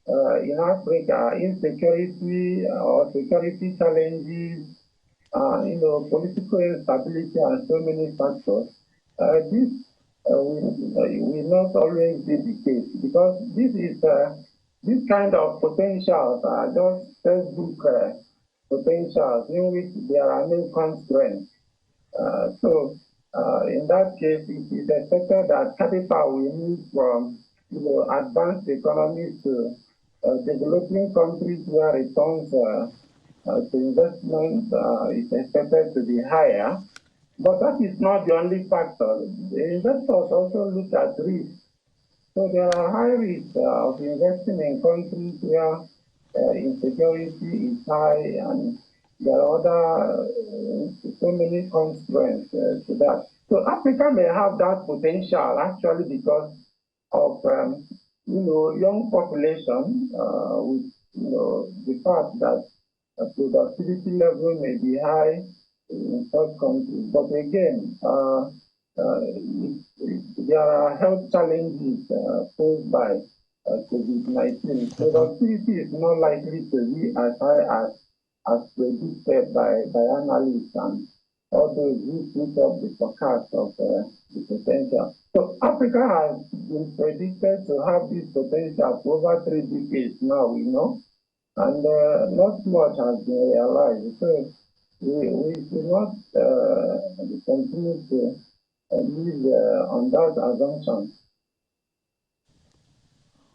in Africa, insecurity or security challenges, political instability and so many factors, this will not always be the case because this kind of potentials are just textbook potentials in which there are no constraints. So in that case, it is expected that capital will move from advanced economies to developing countries where returns to investment is expected to be higher. But that is not the only factor. The investors also look at risk. So there are high risks of investing in countries where insecurity is high and there are other so many constraints to that. So Africa may have that potential actually because of young population with the fact that productivity level may be high in such countries. But again, there are health challenges posed by COVID-19. Productivity is not likely to be as high as predicted by analysts and all those who put up the forecast of the potential. So Africa has been predicted to have this potential for over 3 decades now, and not much has been realized. So we should not continue to live on that assumption.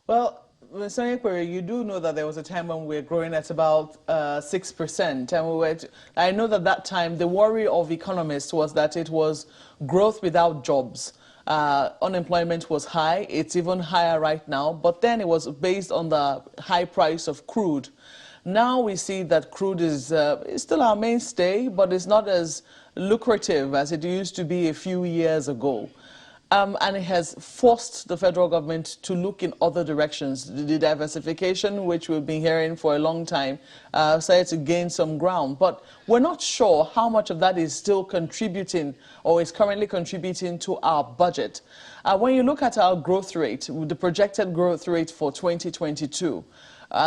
Well, Mr. Ekpere, you do know that there was a time when we were growing at about 6%. And I know that time, the worry of economists was that it was growth without jobs. Unemployment was high. It's even higher right now. But then it was based on the high price of crude. Now we see that crude is still our mainstay, but it's not as lucrative as it used to be a few years ago. And it has forced the federal government to look in other directions. The diversification, which we've been hearing for a long time, started to gain some ground. But we're not sure how much of that is still contributing or is currently contributing to our budget. When you look at our growth rate, the projected growth rate for 2022,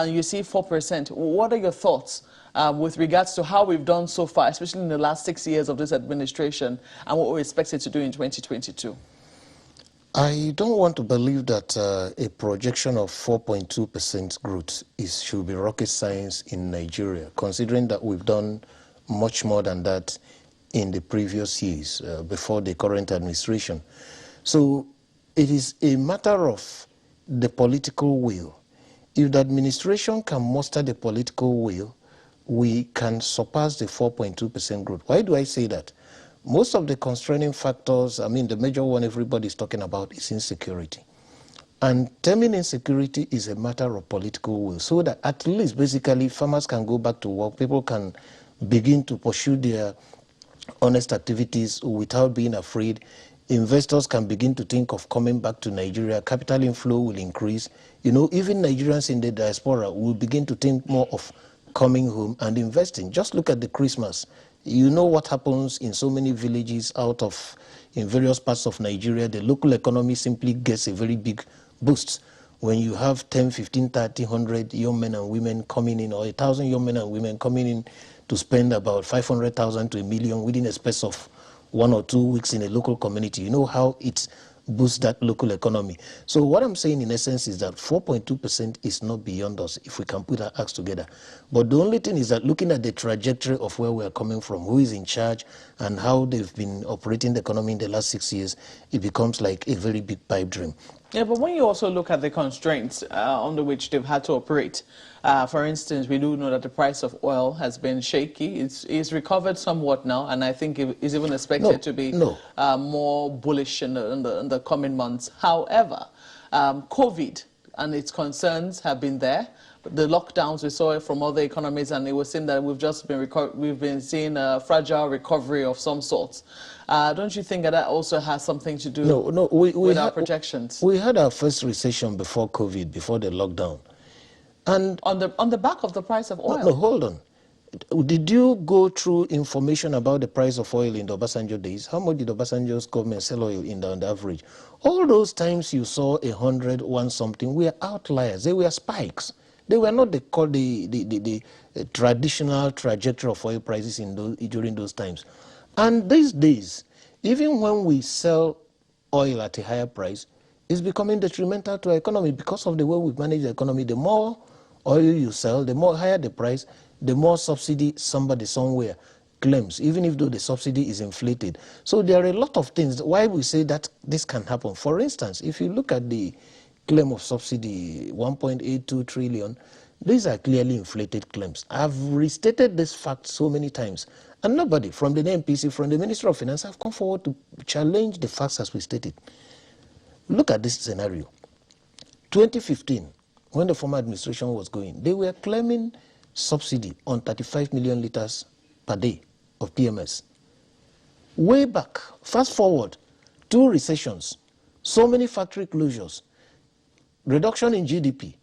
you see 4%. What are your thoughts with regards to how we've done so far, especially in the last 6 years of this administration, and what we're expected to do in 2022? I don't want to believe that a projection of 4.2% growth should be rocket science in Nigeria, considering that we've done much more than that in the previous years before the current administration. So it is a matter of the political will. If the administration can muster the political will, we can surpass the 4.2% growth. Why do I say that? Most of the constraining factors, the major one everybody's talking about is insecurity. And terming insecurity is a matter of political will, so that at least basically farmers can go back to work, people can begin to pursue their honest activities without being afraid. Investors can begin to think of coming back to Nigeria. Capital inflow will increase. Even Nigerians in the diaspora will begin to think more of coming home and investing. Just look at the Christmas. You know what happens in so many villages in various parts of Nigeria. The local economy simply gets a very big boost when you have 10, 15, 30, 100 young men and women coming in, or 1,000 young men and women coming in to spend about 500,000 to $1 million within a space of 1 or 2 weeks in a local community. You know how it boosts that local economy. So what I'm saying in essence is that 4.2% is not beyond us if we can put our acts together. But the only thing is that looking at the trajectory of where we're coming from, who is in charge, and how they've been operating the economy in the last 6 years, it becomes like a very big pipe dream. Yeah, but when you also look at the constraints under which they've had to operate, for instance, we do know that the price of oil has been shaky. It's recovered somewhat now, and I think it is even expected to be more bullish in the coming months. However, COVID and its concerns have been there. The lockdowns, we saw it from other economies, and it was seen that we've been seeing a fragile recovery of some sorts. Don't you think that also has something to do with our projections? We had our first recession before COVID, before the lockdown. And on the back of the price of oil. No, hold on. Did you go through information about the price of oil in the Obasanjo days? How much did Obasanjo's government sell oil on the average? All those times you saw 100, 1 something, were outliers. They were spikes. They were not the traditional trajectory of oil prices during those times. And these days, even when we sell oil at a higher price, it's becoming detrimental to our economy because of the way we've managed the economy. The more oil you sell, the more higher the price, the more subsidy somebody somewhere claims, even if though the subsidy is inflated. So there are a lot of things why we say that this can happen. For instance, if you look at the claim of subsidy, 1.82 trillion, these are clearly inflated claims. I've restated this fact so many times, and nobody from the NPC, from the Ministry of Finance, have come forward to challenge the facts as we stated. Look at this scenario. 2015, when the former administration was going, they were claiming subsidy on 35 million liters per day of PMS. Way back, fast forward, 2 recessions, so many factory closures, reduction in GDP,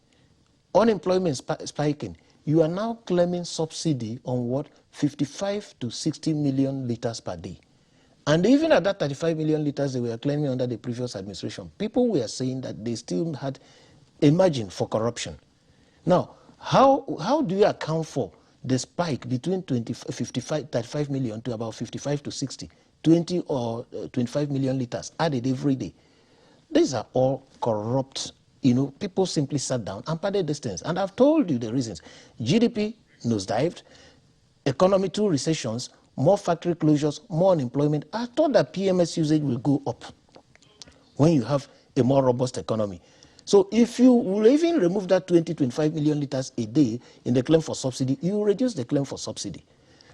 unemployment spiking, you are now claiming subsidy on what? 55 to 60 million liters per day. And even at that 35 million liters they were claiming under the previous administration, people were saying that they still had a margin for corruption. Now, how do you account for the spike between 35 million to about 55 to 60, 20 or 25 million liters added every day? These are all corrupt. People simply sat down and padded distance. And I've told you the reasons. GDP nosedived, economy 2 recessions, more factory closures, more unemployment. I thought that PMS usage will go up when you have a more robust economy. So if you will even remove that 20-25 million liters a day in the claim for subsidy, you reduce the claim for subsidy.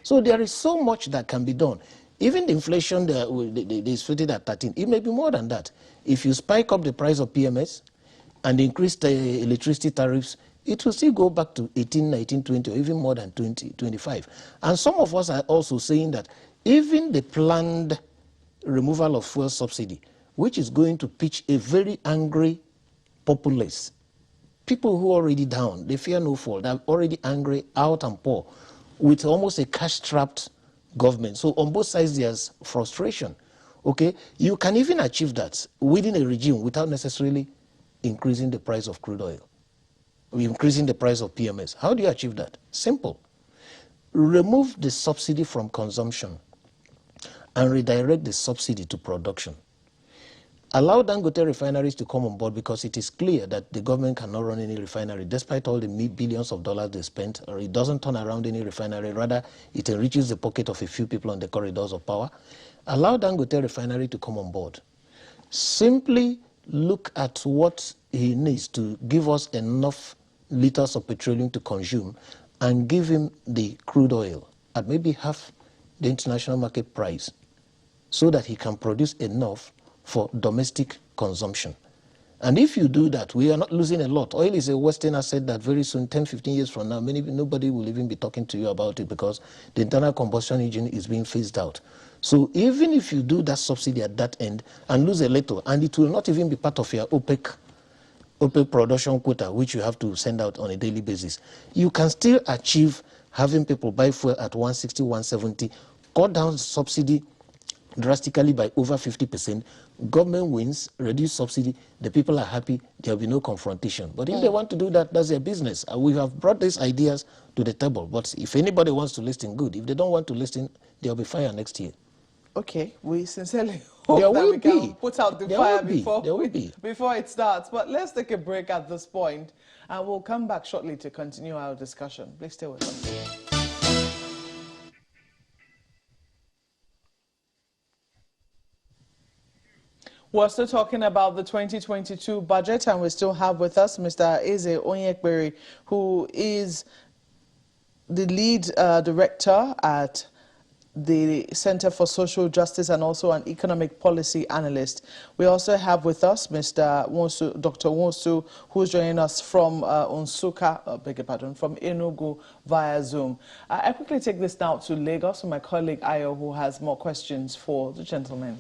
So there is so much that can be done. Even the inflation they stated at 13, it may be more than that. If you spike up the price of PMS and increase the electricity tariffs, it will still go back to 18, 19, 20, or even more than 20, 25. And some of us are also saying that even the planned removal of fuel subsidy, which is going to pitch a very angry populace, people who are already down, they fear no fall, they're already angry, out and poor, with almost a cash-strapped government. So on both sides there's frustration. Okay, you can even achieve that within a regime without necessarily increasing the price of crude oil, increasing the price of PMS. How do you achieve that? Simple. Remove the subsidy from consumption and redirect the subsidy to production. Allow Dangote refineries to come on board because it is clear that the government cannot run any refinery despite all the billions of dollars they spent, or it doesn't turn around any refinery, rather it enriches the pocket of a few people on the corridors of power. Allow Dangote refinery to come on board. Simply look at what he needs to give us enough liters of petroleum to consume and give him the crude oil at maybe half the international market price so that he can produce enough for domestic consumption. And if you do that, we are not losing a lot. Oil is a Western asset that very soon, 10, 15 years from now, nobody will even be talking to you about it because the internal combustion engine is being phased out. So even if you do that subsidy at that end and lose a little, and it will not even be part of your OPEC production quota, which you have to send out on a daily basis, you can still achieve having people buy fuel at 160, 170, cut down subsidy, drastically by over 50%, government wins, reduce subsidy, the people are happy, there will be no confrontation. But if they want to do that, that's their business. We have brought these ideas to the table, but if anybody wants to listen, good. If they don't want to listen, they'll be fired next year. Okay, we sincerely hope that we can put out the fire before it starts. But let's take a break at this point, and we'll come back shortly to continue our discussion. Please stay with us. We're still talking about the 2022 budget, and we still have with us Mr. Eze Onyekbere, who is the lead director at the Center for Social Justice and also an economic policy analyst. We also have with us Mr. Wonsu, Dr. Wonsu, who's joining us from Nsukka, from Enugu via Zoom. I quickly take this now to Lagos with my colleague Ayo, who has more questions for the gentleman.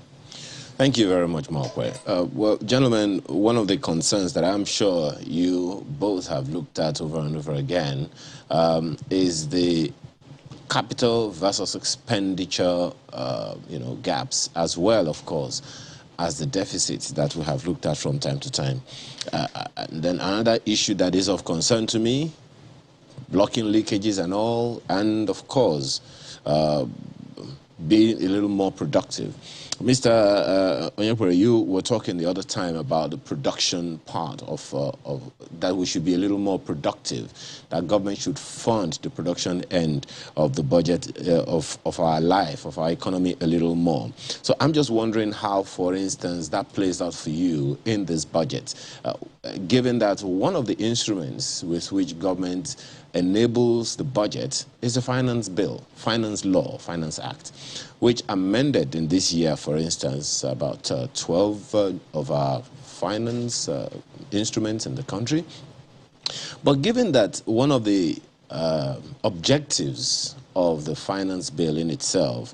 Thank you very much, Markwe. Well, gentlemen, one of the concerns that I'm sure you both have looked at over and over again is the capital versus expenditure, gaps, as well, of course, as the deficits that we have looked at from time to time. And then another issue that is of concern to me, blocking leakages and all, and of course, being a little more productive. Mr. Onyekbere, you were talking the other time about the production part of that we should be a little more productive, that government should fund the production end of the budget of our life, of our economy a little more. So I'm just wondering how, for instance, that plays out for you in this budget, given that one of the instruments with which government enables the budget is the finance bill, finance law, finance act, which amended in this year, for instance, about 12 of our finance instruments in the country. But given that one of the objectives of the finance bill in itself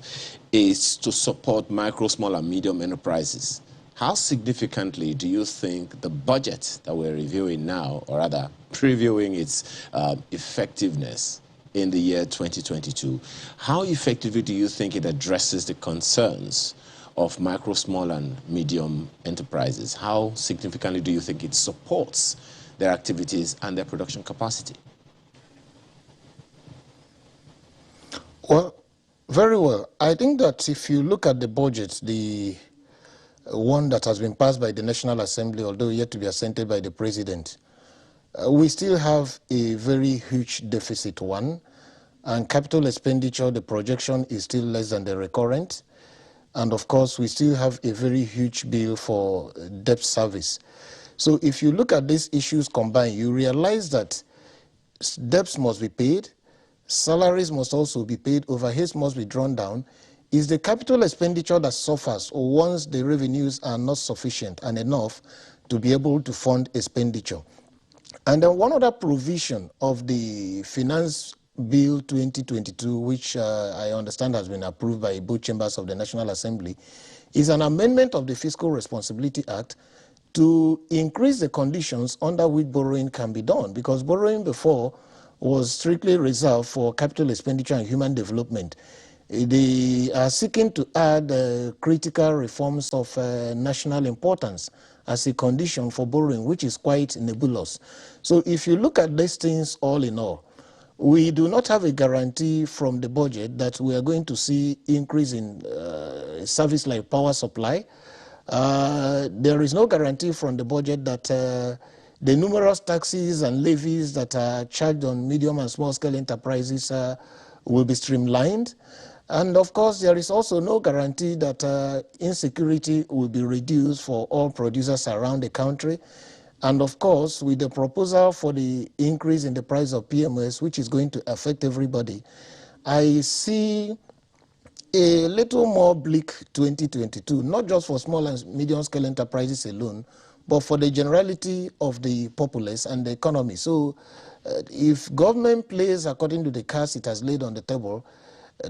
is to support micro, small, and medium enterprises, how significantly do you think the budget that we're reviewing now, or rather previewing its effectiveness in the year 2022, how effectively do you think it addresses the concerns of micro, small, and medium enterprises? How significantly do you think it supports their activities and their production capacity? Well, very well. I think that if you look at the budget, the one that has been passed by the National Assembly, although yet to be assented by the President, we still have a very huge deficit, one, and capital expenditure, the projection is still less than the recurrent, and of course we still have a very huge bill for debt service. So if you look at these issues combined, you realize that debts must be paid, salaries must also be paid, overheads must be drawn down. Is the capital expenditure that suffers or once the revenues are not sufficient and enough to be able to fund expenditure. And then one other provision of the Finance Bill 2022, which I understand has been approved by both chambers of the National Assembly, is an amendment of the Fiscal Responsibility Act to increase the conditions under which borrowing can be done, because borrowing before was strictly reserved for capital expenditure and human development. They are seeking to add critical reforms of national importance as a condition for borrowing, which is quite nebulous. So if you look at these things all in all, we do not have a guarantee from the budget that we are going to see increase in service like power supply. There is no guarantee from the budget that the numerous taxes and levies that are charged on medium and small scale enterprises will be streamlined. And of course, there is also no guarantee that insecurity will be reduced for all producers around the country. And of course, with the proposal for the increase in the price of PMS, which is going to affect everybody, I see a little more bleak 2022, not just for small and medium scale enterprises alone, but for the generality of the populace and the economy. So if government plays according to the cards it has laid on the table,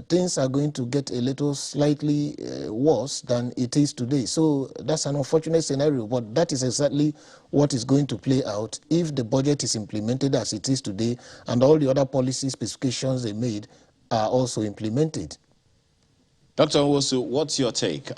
things are going to get a little slightly worse than it is today. So that's an unfortunate scenario, but that is exactly what is going to play out if the budget is implemented as it is today and all the other policy specifications they made are also implemented. Dr. Nwosu, what's your take?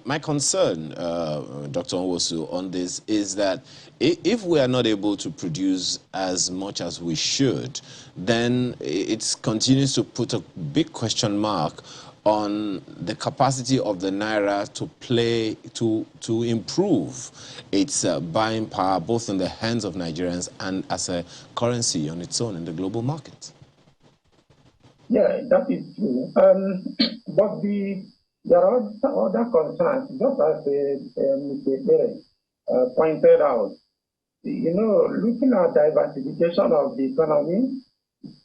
My concern, Dr. Nwosu, on this is that if we are not able to produce as much as we should, then it continues to put a big question mark on the capacity of the Naira to improve its buying power, both in the hands of Nigerians and as a currency on its own in the global market. Yeah, that is true. But there are other concerns, just as Mr. Bere pointed out. You know, looking at diversification of the economy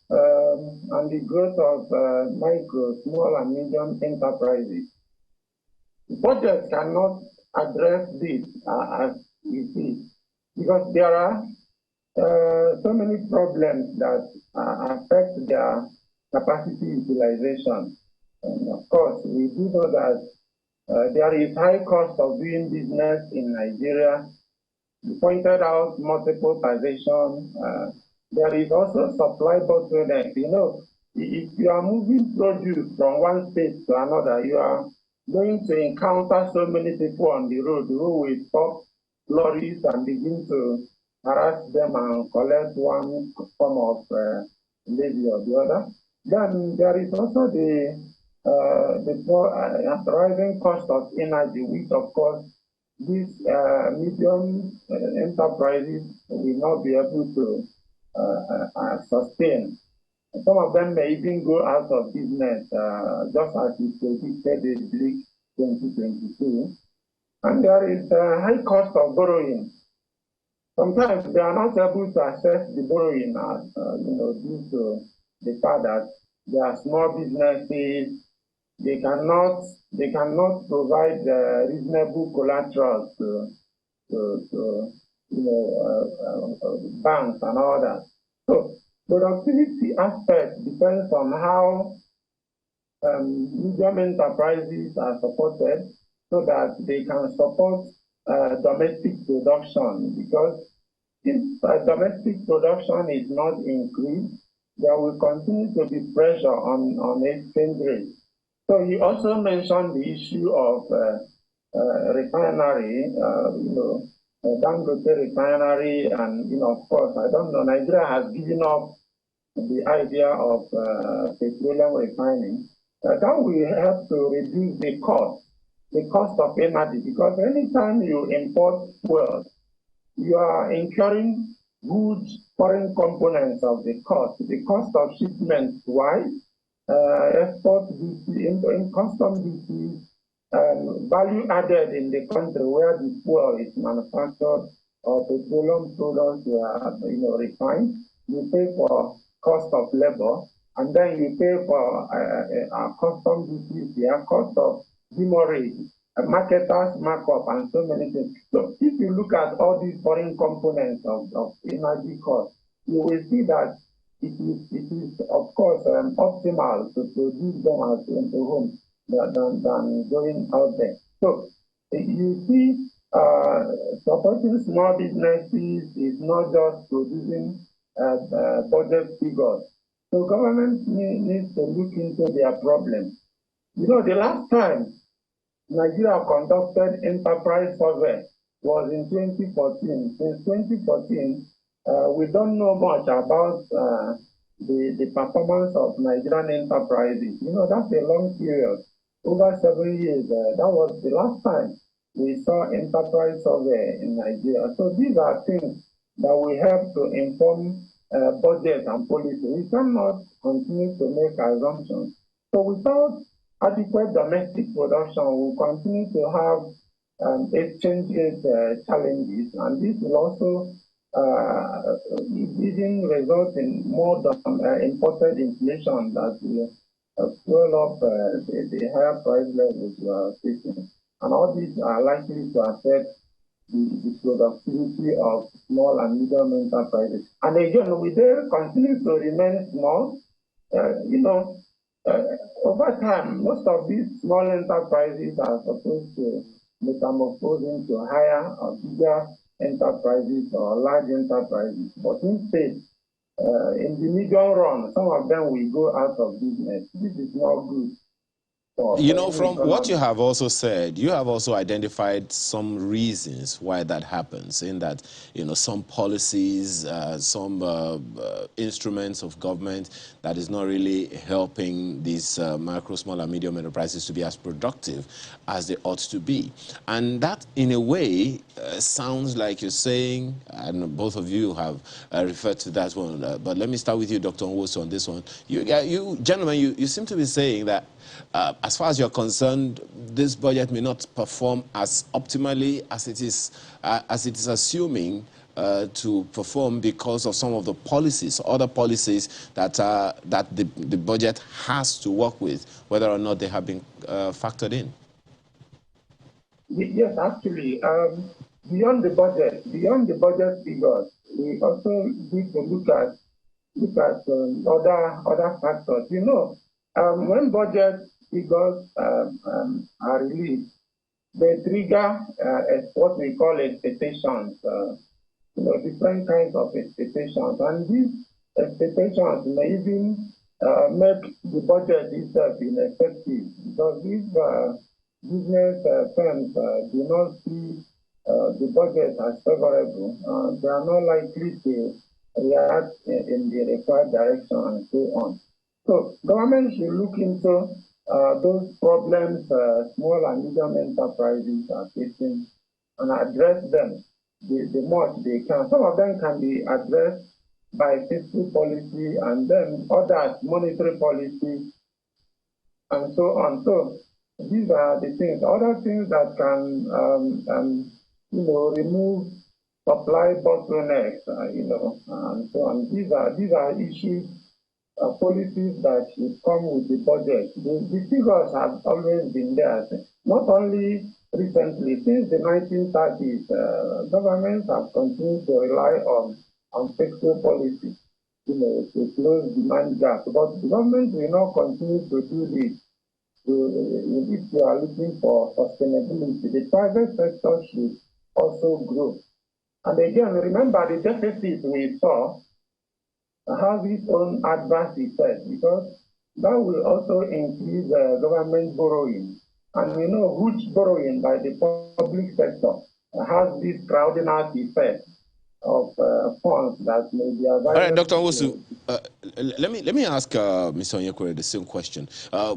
and the growth of micro, small, and medium enterprises, budget cannot address this as we see, because there are so many problems that affect their capacity utilization. And of course, we do know that there is high cost of doing business in Nigeria. You pointed out multiple taxation. There is also supply bottleneck. You know, if you are moving produce from one state to another, you are going to encounter so many people on the road who will stop lorries and begin to harass them and collect one form of levy or the other. Then there is also the rising cost of energy, which of course these medium enterprises will not be able to sustain. Some of them may even go out of business, just as it predicted in bleak 2022. And there is a high cost of borrowing. Sometimes they are not able to access the borrowing, due to the fact that they are small businesses. They cannot provide reasonable collateral to banks and all that. So productivity aspect depends on how medium enterprises are supported so that they can support domestic production, because if domestic production is not increased, there will continue to be pressure on exchange rate. So he also mentioned the issue of refinery, Dangote refinery, and of course, I don't know, Nigeria has given up the idea of petroleum refining. That will help to reduce the cost of energy, because anytime you import fuel, you are incurring huge foreign components of the cost of shipment. Why? Export duty, in custom duty, value added in the country where the fuel is manufactured or petroleum products are refined. You pay for cost of labor, and then you pay for custom duties, cost of demurrage, marketers markup, and so many things. So if you look at all these foreign components of energy cost, you will see that it is of course optimal to produce them at home than going out there. So you see, supporting small businesses is not just producing budget figures. So government needs to look into their problems. You know, the last time Nigeria conducted enterprise survey was in 2014. Since 2014, we don't know much about the performance of Nigerian enterprises. You know, that's a long period, over 7 years. That was the last time we saw enterprise survey in Nigeria. So these are things that will help to inform budget and policy. We cannot continue to make assumptions. So without adequate domestic production, we'll continue to have exchange rate challenges, and this will also even result in more imported inflation that will fuel up the higher price levels we are facing. And all these are likely to affect the productivity of small and medium enterprises. And again, we there continue to remain small. Over time, most of these small enterprises are supposed to metamorphose into higher or bigger enterprises or large enterprises. But instead, in the medium run, some of them will go out of business. This is not good. You know, from what you have also said, you have also identified some reasons why that happens, in that, you know, some policies, some instruments of government that is not really helping these micro, small and medium enterprises to be as productive as they ought to be. And that, in a way, sounds like you're saying, and both of you have referred to that one, but let me start with you, Dr. Nwosu, on this one. You gentlemen, you seem to be saying that as far as you're concerned, this budget may not perform as optimally as it is assuming to perform because of some of the policies, other policies that the budget has to work with, whether or not they have been factored in. Yes, actually, beyond the budget figures, we also need to look at other factors. You know, when budget figures are released, they trigger what we call expectations. You know, different kinds of expectations, and these expectations may even make the budget itself ineffective, because if business firms do not see the budget as favorable, they are not likely to react in the required direction and so on. So government should look into those problems small and medium enterprises are facing and address them the much they can. Some of them can be addressed by fiscal policy, and then others monetary policy, and so on. So these are the things. Other things that can you know, remove supply bottlenecks, you know, and so on. These are issues, policies that should come with the budget. The figures have always been there. Not only recently, since the 1930s, governments have continued to rely on fiscal policy, you know, to close demand gaps. But the government will not continue to do this. If you are looking for sustainability, the private sector should also grow. And again, remember, the deficit we saw has its own adverse effect, because that will also increase government borrowing. And we know huge borrowing by the public sector has this crowding out effect of funds that may be available. All right, Dr. Nwosu, let me ask Mr. Onyekwere the same question,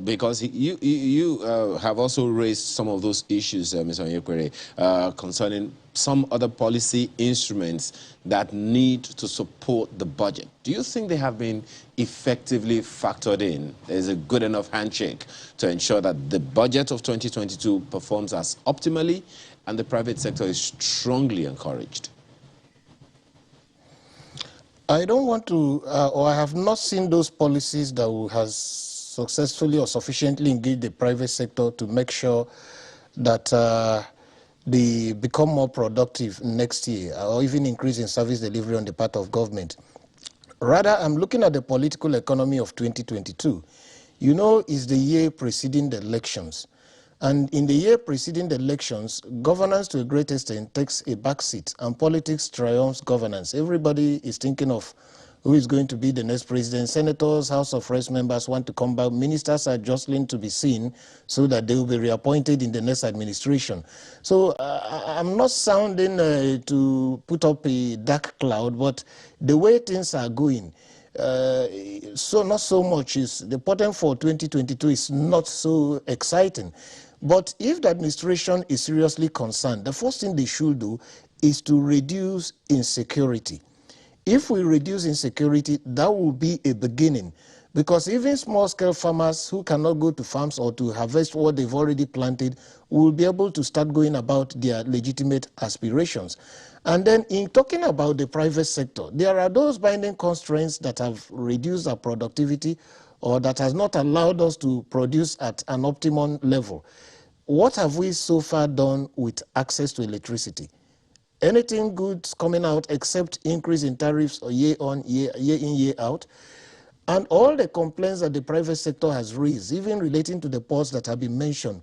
because you have also raised some of those issues, Mr. Onyekwere, concerning some other policy instruments that need to support the budget. Do you think they have been effectively factored in? There's a good enough handshake to ensure that the budget of 2022 performs as optimally and the private sector is strongly encouraged? I don't want to, or I have not seen those policies that has successfully or sufficiently engaged the private sector to make sure that they become more productive next year, or even increase in service delivery on the part of government. Rather, I'm looking at the political economy of 2022. You know, it's the year preceding the elections. And in the year preceding the elections, governance to a great extent takes a backseat, and politics triumphs governance. Everybody is thinking of who is going to be the next president. Senators, House of Reps members want to come back. Ministers are jostling to be seen so that they will be reappointed in the next administration. So I'm not sounding to put up a dark cloud, but the way things are going, so not so much is the pattern for 2022 is not so exciting. But if the administration is seriously concerned, the first thing they should do is to reduce insecurity. If we reduce insecurity, that will be a beginning, because even small-scale farmers who cannot go to farms or to harvest what they've already planted will be able to start going about their legitimate aspirations. And then in talking about the private sector, there are those binding constraints that have reduced our productivity or that has not allowed us to produce at an optimum level. What have we so far done with access to electricity? Anything good coming out except increase in tariffs or year on year, year in, year out? And all the complaints that the private sector has raised, even relating to the ports that have been mentioned,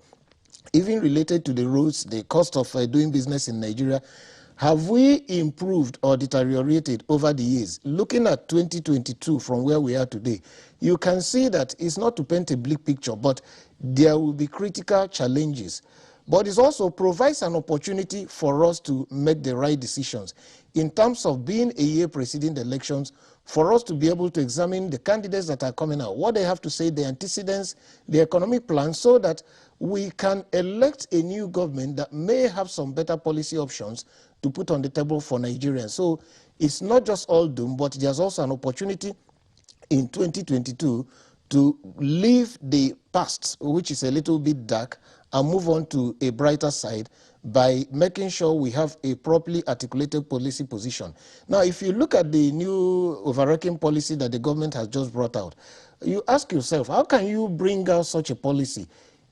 even related to the roads, the cost of doing business in Nigeria, Have we improved or deteriorated over the years? Looking at 2022 from where we are today, you can see that it's not to paint a bleak picture, but there will be critical challenges. But it also provides an opportunity for us to make the right decisions in terms of being a year preceding the elections, for us to be able to examine the candidates that are coming out, what they have to say, the antecedents, the economic plan, so that we can elect a new government that may have some better policy options to put on the table for Nigerians. So it's not just all doom, but there's also an opportunity in 2022 to leave the past, which is a little bit dark, and move on to a brighter side by making sure we have a properly articulated policy position. Now, if you look at the new overarching policy that the government has just brought out, you ask yourself, how can you bring out such a policy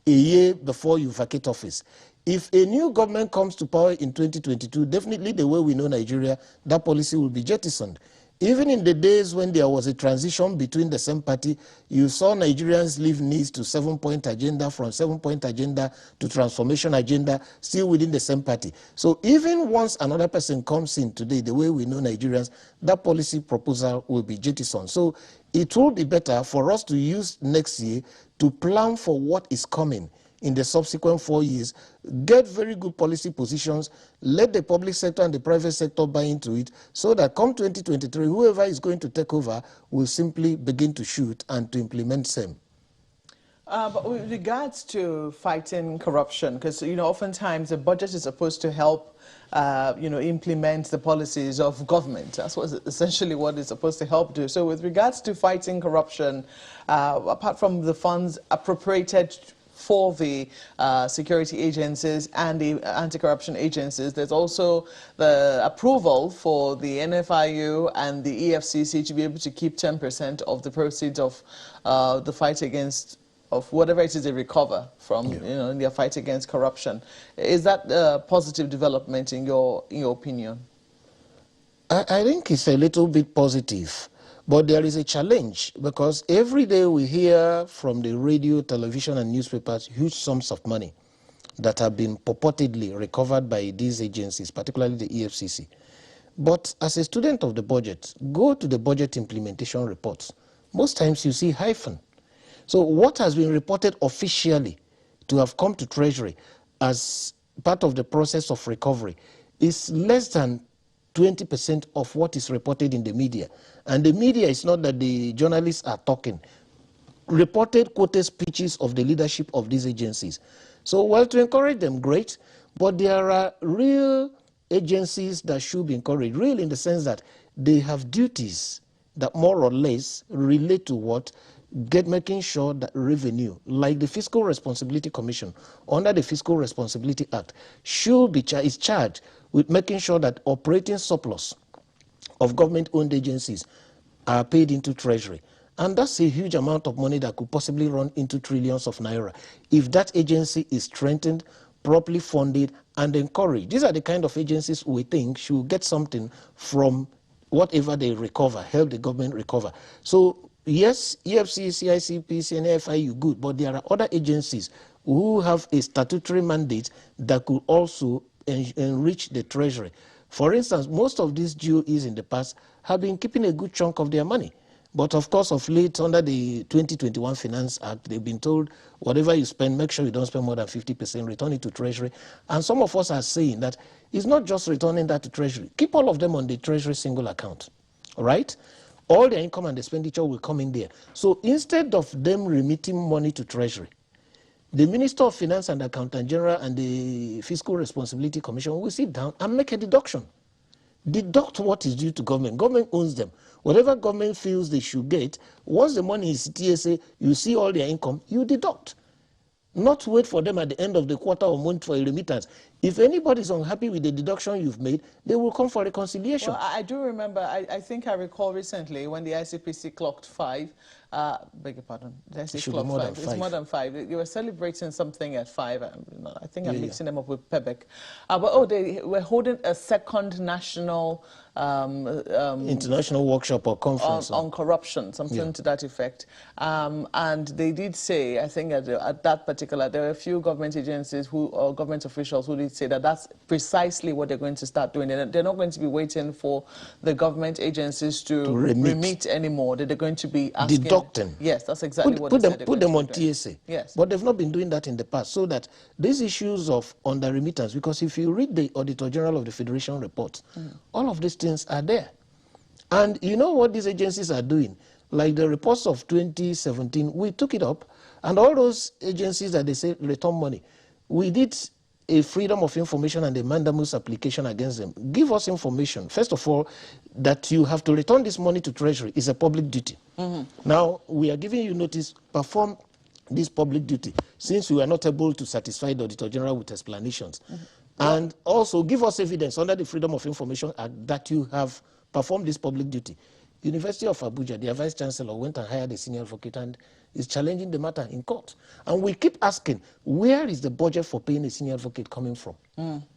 a year before you vacate office? If a new government comes to power in 2022, definitely the way we know Nigeria, that policy will be jettisoned. Even in the days when there was a transition between the same party, you saw Nigerians leave needs to 7-point agenda, from 7-point agenda to transformation agenda, still within the same party. So even once another person comes in today, the way we know Nigerians, that policy proposal will be jettisoned. So it will be better for us to use next year to plan for what is coming in the subsequent 4 years, get very good policy positions, let the public sector and the private sector buy into it, so that come 2023, whoever is going to take over will simply begin to shoot and to implement same. But with regards to fighting corruption, because, you know, oftentimes the budget is supposed to help, you know, implement the policies of government. That's essentially what it's supposed to help do. So with regards to fighting corruption, apart from the funds appropriated for the security agencies and the anti-corruption agencies, there's also the approval for the NFIU and the EFCC to be able to keep 10% of the proceeds of the fight against, of whatever it is they recover from, you know, in their fight against corruption. Is that a positive development in your opinion? I think it's a little bit positive. But there is a challenge, because every day we hear from the radio, television, and newspapers huge sums of money that have been purportedly recovered by these agencies, particularly the EFCC. But as a student of the budget, go to the budget implementation reports. Most times you see hyphen. So what has been reported officially to have come to Treasury as part of the process of recovery is less than 20% of what is reported in the media. And the media is not that the journalists are talking. Reported quoted speeches of the leadership of these agencies. So, well, to encourage them, great, but there are real agencies that should be encouraged, real in the sense that they have duties that more or less relate to what? Making sure that revenue, like the Fiscal Responsibility Commission, under the Fiscal Responsibility Act, should be is charged with making sure that operating surplus of government-owned agencies are paid into Treasury. And that's a huge amount of money that could possibly run into trillions of naira if that agency is strengthened, properly funded, and encouraged. These are the kind of agencies we think should get something from whatever they recover, help the government recover. So yes, EFC, CICP, CNFIU, good, but there are other agencies who have a statutory mandate that could also enrich the Treasury. For instance, most of these GOEs in the past have been keeping a good chunk of their money. But of course, of late, under the 2021 Finance Act, they've been told, whatever you spend, make sure you don't spend more than 50%, return it to Treasury. And some of us are saying that it's not just returning that to Treasury. Keep all of them on the Treasury single account, all right? All their income and expenditure will come in there. So instead of them remitting money to Treasury, the Minister of Finance and Accountant General and the Fiscal Responsibility Commission will sit down and make a deduction. Deduct what is due to government. Government owns them. Whatever government feels they should get, once the money is TSA, you see all their income, you deduct. Not wait for them at the end of the quarter or month for a remittance. If anybody is unhappy with the deduction you've made, they will come for reconciliation. Well, I do remember, I think I recall recently when the ICPC clocked 5, beg your pardon, did I say clocked 5? It's more than 5. You were celebrating something at 5. I think I'm mixing them up with Pebek. But they were holding a second national international workshop or conference on corruption, something to that effect. And they did say, I think at that particular, there were a few government agencies or government officials who did say that that's precisely what they're going to start doing. They're not going to be waiting for the government agencies to remit anymore. They're going to be asking... Deducting. Yes, that's exactly what they said. Put them on TSA. Yes. But they've not been doing that in the past, so that these issues of under-remittance, because if you read the Auditor General of the Federation report, all of these things are there. And you know what these agencies are doing? Like the reports of 2017, we took it up, and all those agencies that they say return money, we did a freedom of information and a mandamus application against them. Give us information. First of all, that you have to return this money to Treasury is a public duty. Now, we are giving you notice, perform this public duty, since we are not able to satisfy the Auditor General with explanations. And also give us evidence under the Freedom of Information Act that you have performed this public duty. University of Abuja, their vice chancellor, went and hired a senior advocate and is challenging the matter in court. And we keep asking, where is the budget for paying a senior advocate coming from?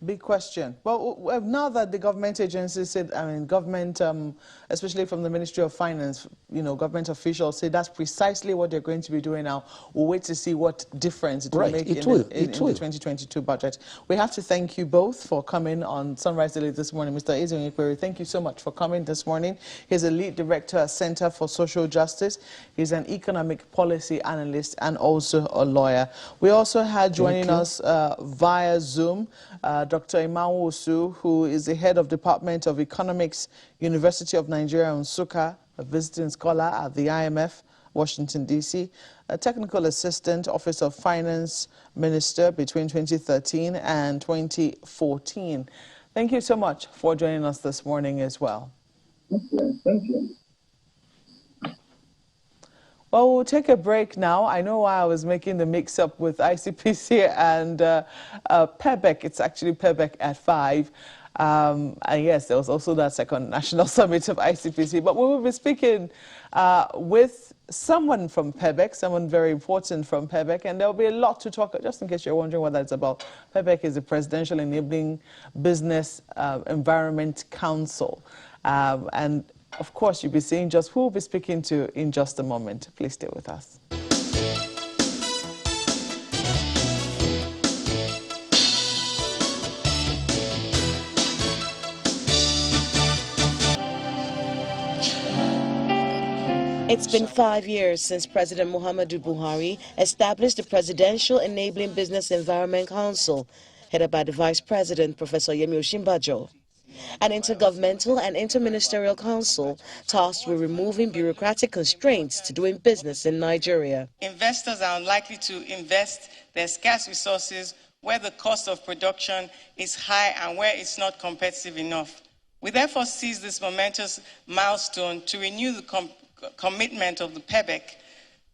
Big question. Well, now that the government agencies said, I mean, government, especially from the Ministry of Finance, you know, government officials say that's precisely what they're going to be doing now. We'll wait to see what difference it will make in the 2022 budget. We have to thank you both for coming on Sunrise Daily this morning. Mr. Ezeonekweru, thank you so much for coming this morning. He's a lead director at Center for Social Justice. He's an economic policy analyst and also a lawyer. We also had joining us via Zoom Dr. Imanwu, who is the head of Department of Economics, University of Nigeria, Nsukka, a visiting scholar at the IMF, Washington, D.C., a technical assistant, Office of Finance Minister between 2013 and 2014. Thank you so much for joining us this morning as well. Thank you. Well, we'll take a break now. I know why I was making the mix-up with ICPC and PEBEC. It's actually PEBEC at 5. And yes, there was also that second national summit of ICPC. But we will be speaking with someone from PEBEC, someone very important from PEBEC, and there will be a lot to talk about. Just in case you're wondering what that's about, PEBEC is the Presidential Enabling Business Environment Council. And of course, you'll be seeing just who we'll be speaking to in just a moment. Please stay with us. It's been 5 years since President Muhammadu Buhari established the Presidential Enabling Business Environment Council, headed by the Vice President, Professor Yemi Osinbajo. An intergovernmental and interministerial council tasked with removing bureaucratic constraints to doing business in Nigeria. Investors are unlikely to invest their scarce resources where the cost of production is high and where it's not competitive enough. We therefore seize this momentous milestone to renew the commitment of the PEBEC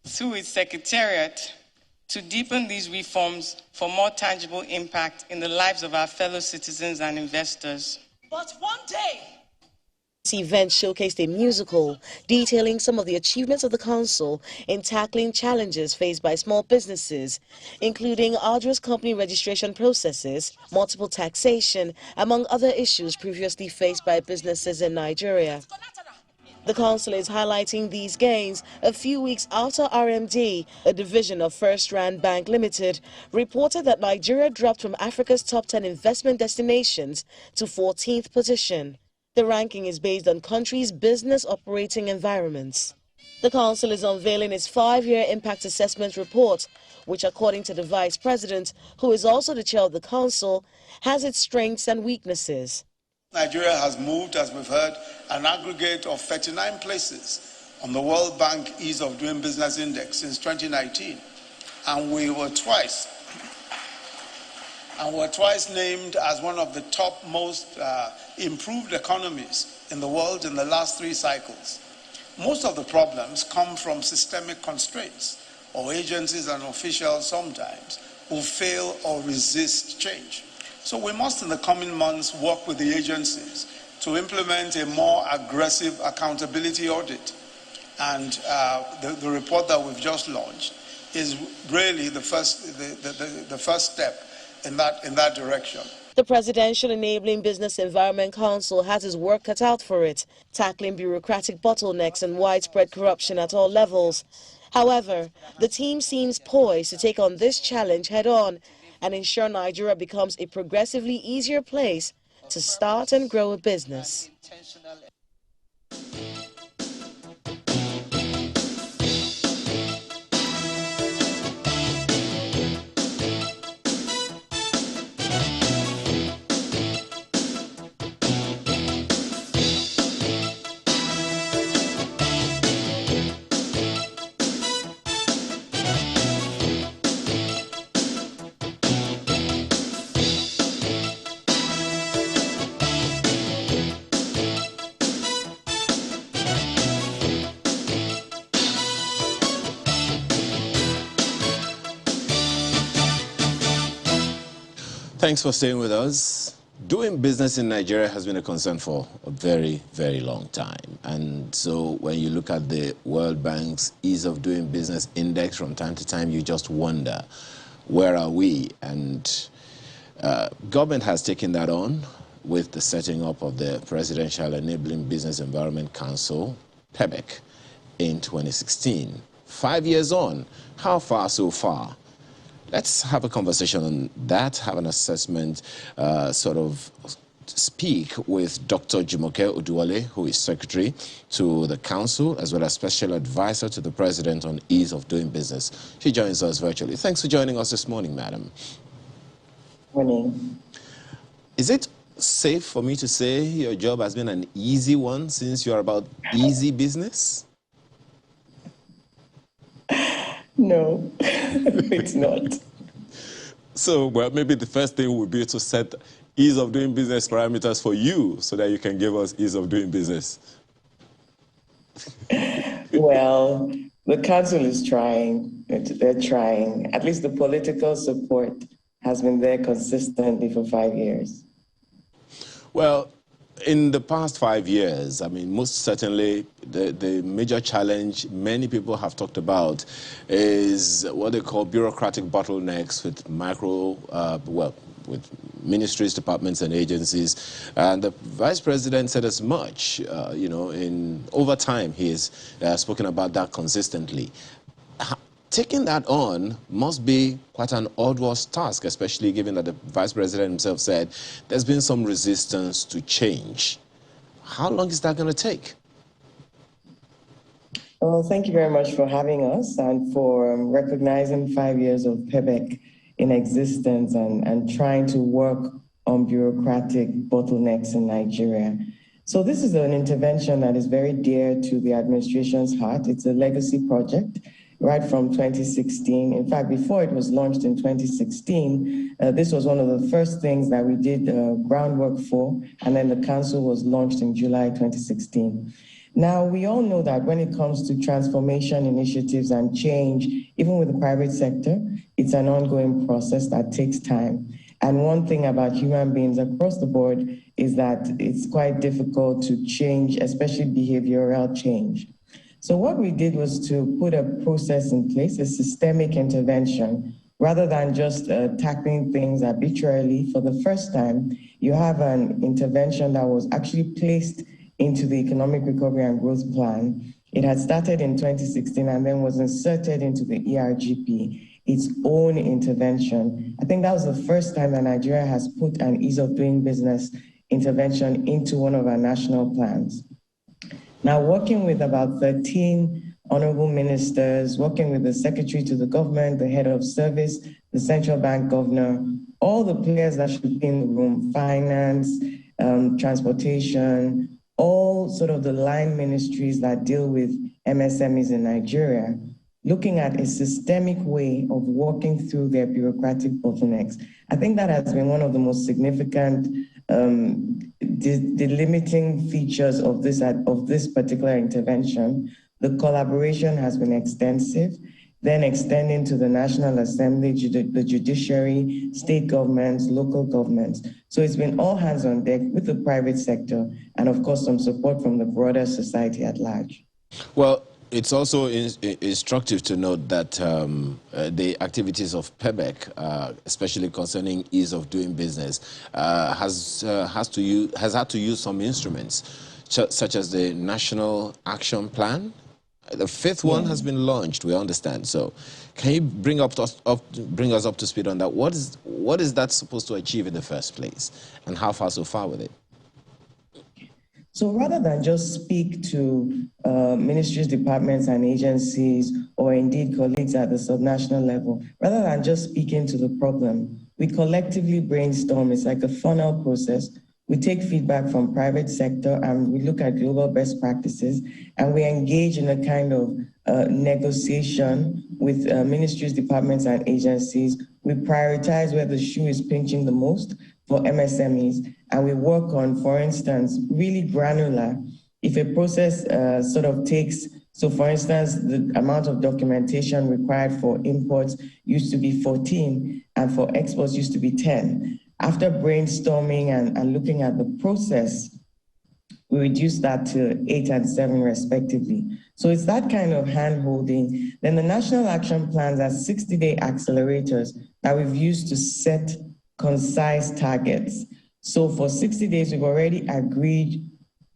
through its secretariat to deepen these reforms for more tangible impact in the lives of our fellow citizens and investors. But one day, this event showcased a musical detailing some of the achievements of the council in tackling challenges faced by small businesses, including arduous company registration processes, multiple taxation, among other issues previously faced by businesses in Nigeria. The council is highlighting these gains a few weeks after RMD, a division of First Rand Bank Limited, reported that Nigeria dropped from Africa's top 10 investment destinations to 14th position. The ranking is based on countries' business operating environments. The council is unveiling its 5-year impact assessment report, which, according to the vice president, who is also the chair of the council, has its strengths and weaknesses. Nigeria has moved, as we've heard, an aggregate of 39 places on the World Bank Ease of Doing Business Index since 2019. And we were twice named as one of the top most improved economies in the world in the last 3 cycles. Most of the problems come from systemic constraints or agencies and officials sometimes who fail or resist change. So we must, in the coming months, work with the agencies to implement a more aggressive accountability audit. And the report that we've just launched is really the first step in that direction. The Presidential Enabling Business Environment Council has its work cut out for it, tackling bureaucratic bottlenecks and widespread corruption at all levels. However, the team seems poised to take on this challenge head-on and ensure Nigeria becomes a progressively easier place to start and grow a business. Thanks for staying with us. Doing business in Nigeria has been a concern for a very, very long time. And so when you look at the World Bank's Ease of Doing Business Index from time to time, you just wonder, where are we? And government has taken that on with the setting up of the Presidential Enabling Business Environment Council, PEBEC, in 2016. 5 years on, how far so far? Let's have a conversation on that, have an assessment, speak with Dr. Jumoke Oduwole, who is Secretary to the Council, as well as Special Advisor to the President on Ease of Doing Business. She joins us virtually. Thanks for joining us this morning, madam. Morning. Is it safe for me to say your job has been an easy one since you're about easy business? No, it's not. So, well, maybe the first thing would be to set ease of doing business parameters for you so that you can give us ease of doing business. Well, the council is trying. They're trying. At least the political support has been there consistently for 5 years. Well, in the past 5 years, I mean, most certainly the major challenge many people have talked about is what they call bureaucratic bottlenecks with with ministries, departments, and agencies. And the Vice President said as much, over time he has spoken about that consistently. Taking that on must be quite an arduous task, especially given that the Vice President himself said there's been some resistance to change. How long is that going to take? Well, thank you very much for having us and for recognizing 5 years of PEBEC in existence and trying to work on bureaucratic bottlenecks in Nigeria. So this is an intervention that is very dear to the administration's heart. It's a legacy project. Right from 2016. In fact, before it was launched in 2016, this was one of the first things that we did groundwork for, and then the council was launched in July 2016. Now, we all know that when it comes to transformation initiatives and change, even with the private sector, it's an ongoing process that takes time. And one thing about human beings across the board is that it's quite difficult to change, especially behavioral change. So what we did was to put a process in place, a systemic intervention, rather than just tackling things arbitrarily. For the first time, you have an intervention that was actually placed into the Economic Recovery and Growth Plan. It had started in 2016 and then was inserted into the ERGP, its own intervention. I think that was the first time that Nigeria has put an ease of doing business intervention into one of our national plans. Now, working with about 13 honorable ministers, working with the secretary to the government, the head of service, the central bank governor, all the players that should be in the room, finance, transportation, all sort of the line ministries that deal with MSMEs in Nigeria, looking at a systemic way of working through their bureaucratic bottlenecks. I think that has been one of the most significant delimiting features of this particular intervention. The collaboration has been extensive, then extending to the National Assembly, the judiciary, state governments, local governments. So it's been all hands on deck with the private sector and, of course, some support from the broader society at large. Well, it's also instructive to note that the activities of PEBEC, especially concerning ease of doing business, has had to use some instruments, such as the National Action Plan. The fifth one has been launched, we understand. So can you bring us up to speed on that? What is that supposed to achieve in the first place? And how far so far with it? So rather than just speak to ministries, departments, and agencies, or indeed colleagues at the subnational level, rather than just speaking to the problem, we collectively brainstorm. It's like a funnel process. We take feedback from private sector and we look at global best practices, and we engage in a kind of negotiation with ministries, departments, and agencies. We prioritize where the shoe is pinching the most for MSMEs, and we work on, for instance, really granular. If a process sort of takes, so for instance, the amount of documentation required for imports used to be 14, and for exports used to be 10. After brainstorming and looking at the process, we reduced that to 8 and 7 respectively. So it's that kind of hand-holding. Then the national action plans are 60-day accelerators that we've used to set concise targets. So for 60 days, we've already agreed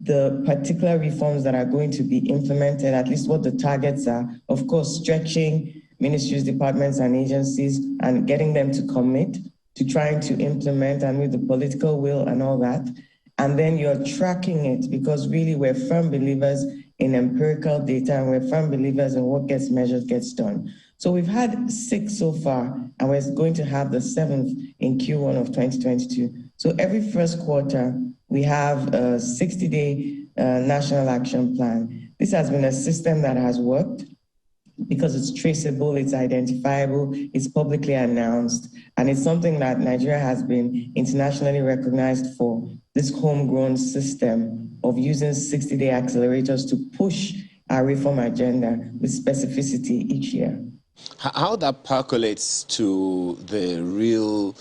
the particular reforms that are going to be implemented, at least what the targets are. Of course, stretching ministries, departments, and agencies and getting them to commit to trying to implement, and with the political will and all that. And then you're tracking it, because really we're firm believers in empirical data, and we're firm believers in what gets measured gets done. So we've had 6 so far, and we're going to have the 7th in Q1 of 2022. So every first quarter, we have a 60-day national action plan. This has been a system that has worked because it's traceable, it's identifiable, it's publicly announced, and it's something that Nigeria has been internationally recognized for, this homegrown system of using 60-day accelerators to push our reform agenda with specificity each year. How that percolates to the real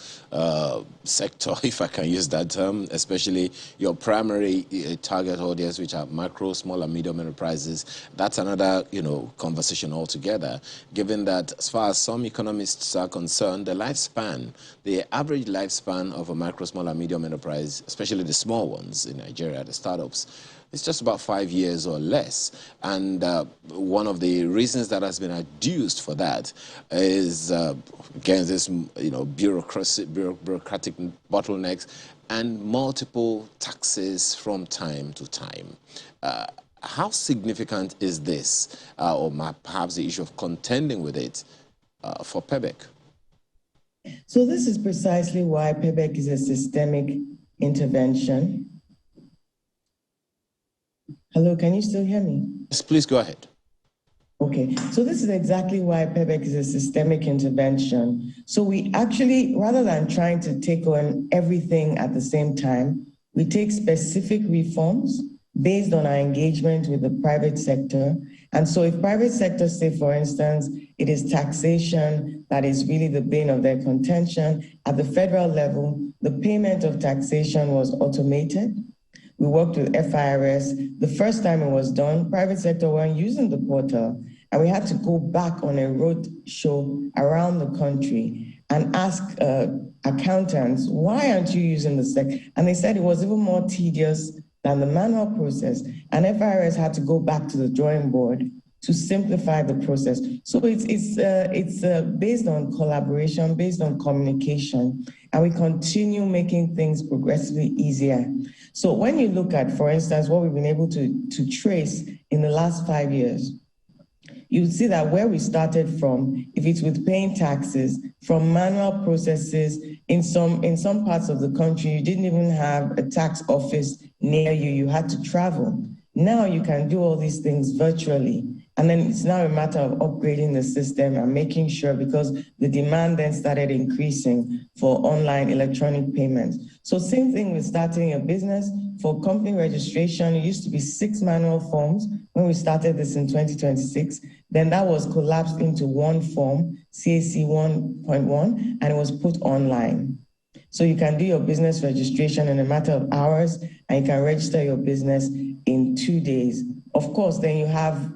sector, if I can use that term, especially your primary target audience, which are micro, small, and medium enterprises, that's another conversation altogether. Given that, as far as some economists are concerned, the average lifespan of a micro, small, and medium enterprise, especially the small ones in Nigeria, the startups, it's just about 5 years or less. And one of the reasons that has been adduced for that is, again, this bureaucratic bottlenecks and multiple taxes from time to time. How significant is this, or perhaps the issue of contending with it for PEBEC? So this is precisely why PEBEC is a systemic intervention. Hello, can you still hear me? Yes, please go ahead. Okay, so this is exactly why PEBEC is a systemic intervention. So we actually, rather than trying to take on everything at the same time, we take specific reforms based on our engagement with the private sector. And so if private sector say, for instance, it is taxation that is really the bane of their contention, at the federal level, the payment of taxation was automated. We worked with FIRS. The first time it was done, private sector weren't using the portal, and we had to go back on a road show around the country and ask accountants, why aren't you using the SEC? And they said it was even more tedious than the manual process, and FIRS had to go back to the drawing board to simplify the process. So it's based on collaboration, based on communication, and we continue making things progressively easier. So when you look at, for instance, what we've been able to trace in the last 5 years, you see that where we started from, if it's with paying taxes, from manual processes, in some parts of the country, you didn't even have a tax office near you, you had to travel. Now you can do all these things virtually. And then it's now a matter of upgrading the system and making sure, because the demand then started increasing for online electronic payments. So same thing with starting a business. For company registration, it used to be 6 manual forms when we started this in 2026. Then that was collapsed into one form, CAC 1.1, and it was put online. So you can do your business registration in a matter of hours, and you can register your business in 2 days. Of course, then you have,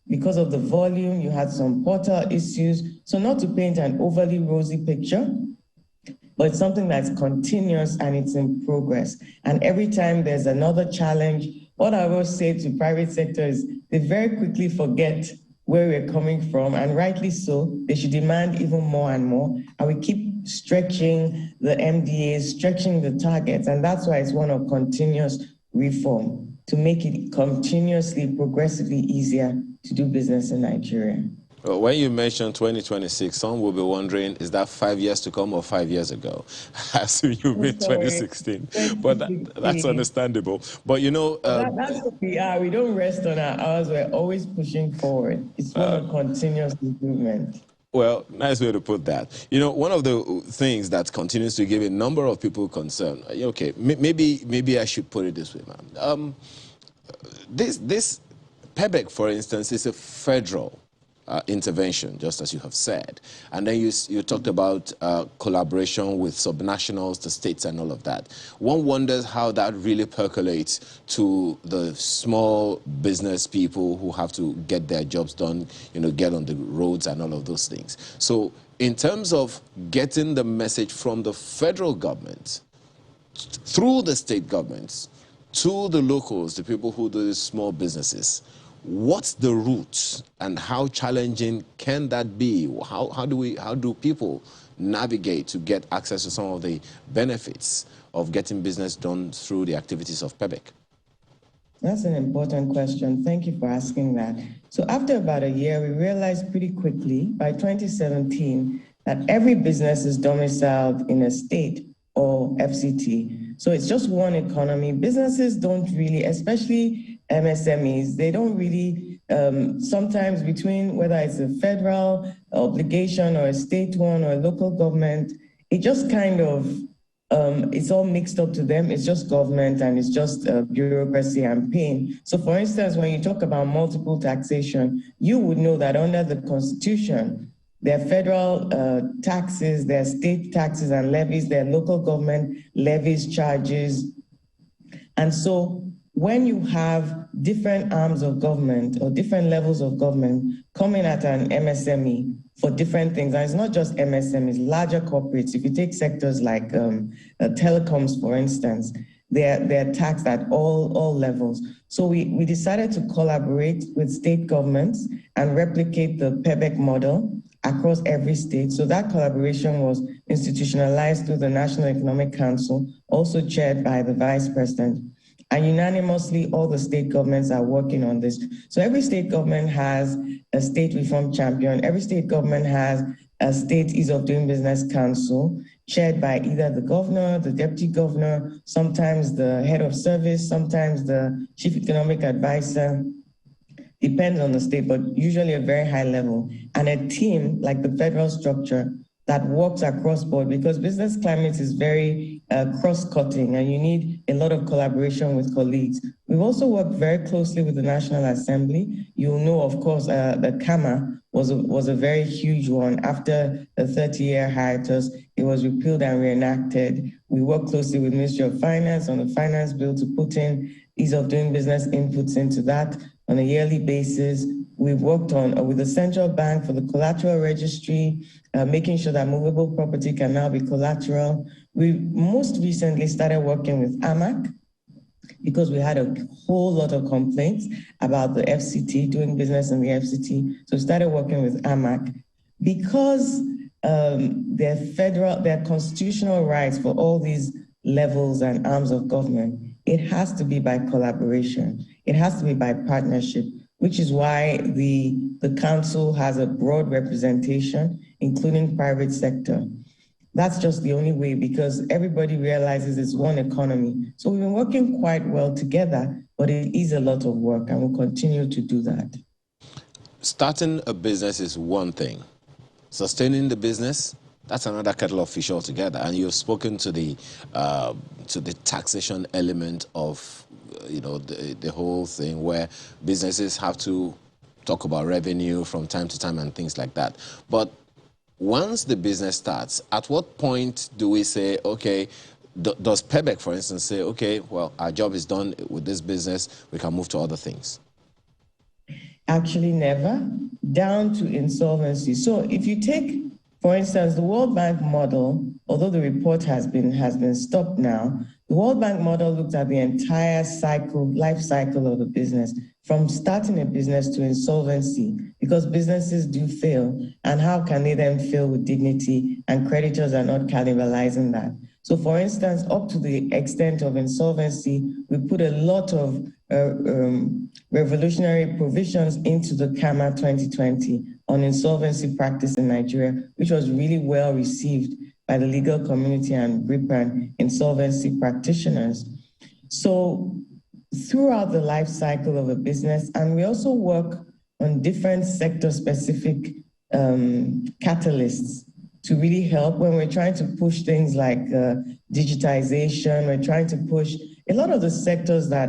because of the volume, you had some portal issues. So not to paint an overly rosy picture, but it's something that's continuous and it's in progress. And every time there's another challenge, what I will say to private sector is they very quickly forget where we're coming from, and rightly so. They should demand even more and more, and we keep stretching the MDAs, stretching the targets, and that's why it's one of continuous reform to make it continuously, progressively easier to do business in Nigeria. Well, when you mention 2026, some will be wondering, is that 5 years to come or 5 years ago? I assume you mean 2016, but that's understandable. But you know... that's what we are. We don't rest on our hours. We're always pushing forward. It's one of continuous improvement. Well, nice way to put that. You know, one of the things that continues to give a number of people concern, okay, maybe I should put it this way, ma'am. This PEBEC, for instance, is a federal intervention, just as you have said. And then you talked about collaboration with subnationals, the states and all of that. One wonders how that really percolates to the small business people who have to get their jobs done, get on the roads and all of those things. So in terms of getting the message from the federal government through the state governments to the locals, the people who do these small businesses, what's the route and how challenging can that be? How do people navigate to get access to some of the benefits of getting business done through the activities of PEBEC? That's an important question. Thank you for asking that. So after about a year, we realized pretty quickly by 2017 that every business is domiciled in a state or FCT. So it's just one economy. Businesses don't really, especially MSMEs, they don't really, sometimes between whether it's a federal obligation or a state one or a local government, it just kind of, it's all mixed up to them. It's just government and it's just bureaucracy and pain. So for instance, when you talk about multiple taxation, you would know that under the Constitution, there are federal taxes, there are state taxes and levies, there are local government levies, charges. And so when you have different arms of government or different levels of government coming at an MSME for different things, and it's not just MSMEs, larger corporates, if you take sectors like telecoms, for instance, they're taxed at all levels. So we decided to collaborate with state governments and replicate the PEBEC model across every state. So that collaboration was institutionalized through the National Economic Council, also chaired by the Vice President. And unanimously, all the state governments are working on this. So every state government has a state reform champion. Every state government has a state ease of doing business council, chaired by either the governor, the deputy governor, sometimes the head of service, sometimes the chief economic advisor. Depends on the state, but usually a very high level. And a team like the federal structure that works across board, because business climate is very cross-cutting and you need a lot of collaboration with colleagues. We've also worked very closely with the National Assembly. You'll know, of course, the CAMA was a very huge one. After a 30-year hiatus, it was repealed and reenacted. We worked closely with the Ministry of Finance on the finance bill to put in ease of doing business inputs into that on a yearly basis. We've worked on with the central bank for the collateral registry, making sure that movable property can now be collateral. We most recently started working with AMAC because we had a whole lot of complaints about the FCT, doing business in the FCT. So we started working with AMAC because their constitutional rights for all these levels and arms of government, it has to be by collaboration. It has to be by partnership, which is why the council has a broad representation, including private sector. That's just the only way, because everybody realizes it's one economy. So we've been working quite well together, but it is a lot of work and we'll continue to do that. Starting a business is one thing. Sustaining the business, that's another kettle of fish altogether. And you've spoken to the taxation element of the whole thing, where businesses have to talk about revenue from time to time and things like that. But once the business starts, at what point do we say, okay, does PEBEC, for instance, say, okay, well, our job is done with this business, we can move to other things? Actually, never, down to insolvency. So if you take, for instance, the World Bank model, although the report has been stopped now, The World Bank model looked at the entire life cycle of a business, from starting a business to insolvency, because businesses do fail, and how can they then fail with dignity, and creditors are not cannibalizing that. So for instance, up to the extent of insolvency, we put a lot of revolutionary provisions into the CAMA 2020 on insolvency practice in Nigeria, which was really well received by the legal community and GRIP and insolvency practitioners. So throughout the life cycle of a business, and we also work on different sector-specific catalysts to really help when we're trying to push things like digitization. We're trying to push a lot of the sectors that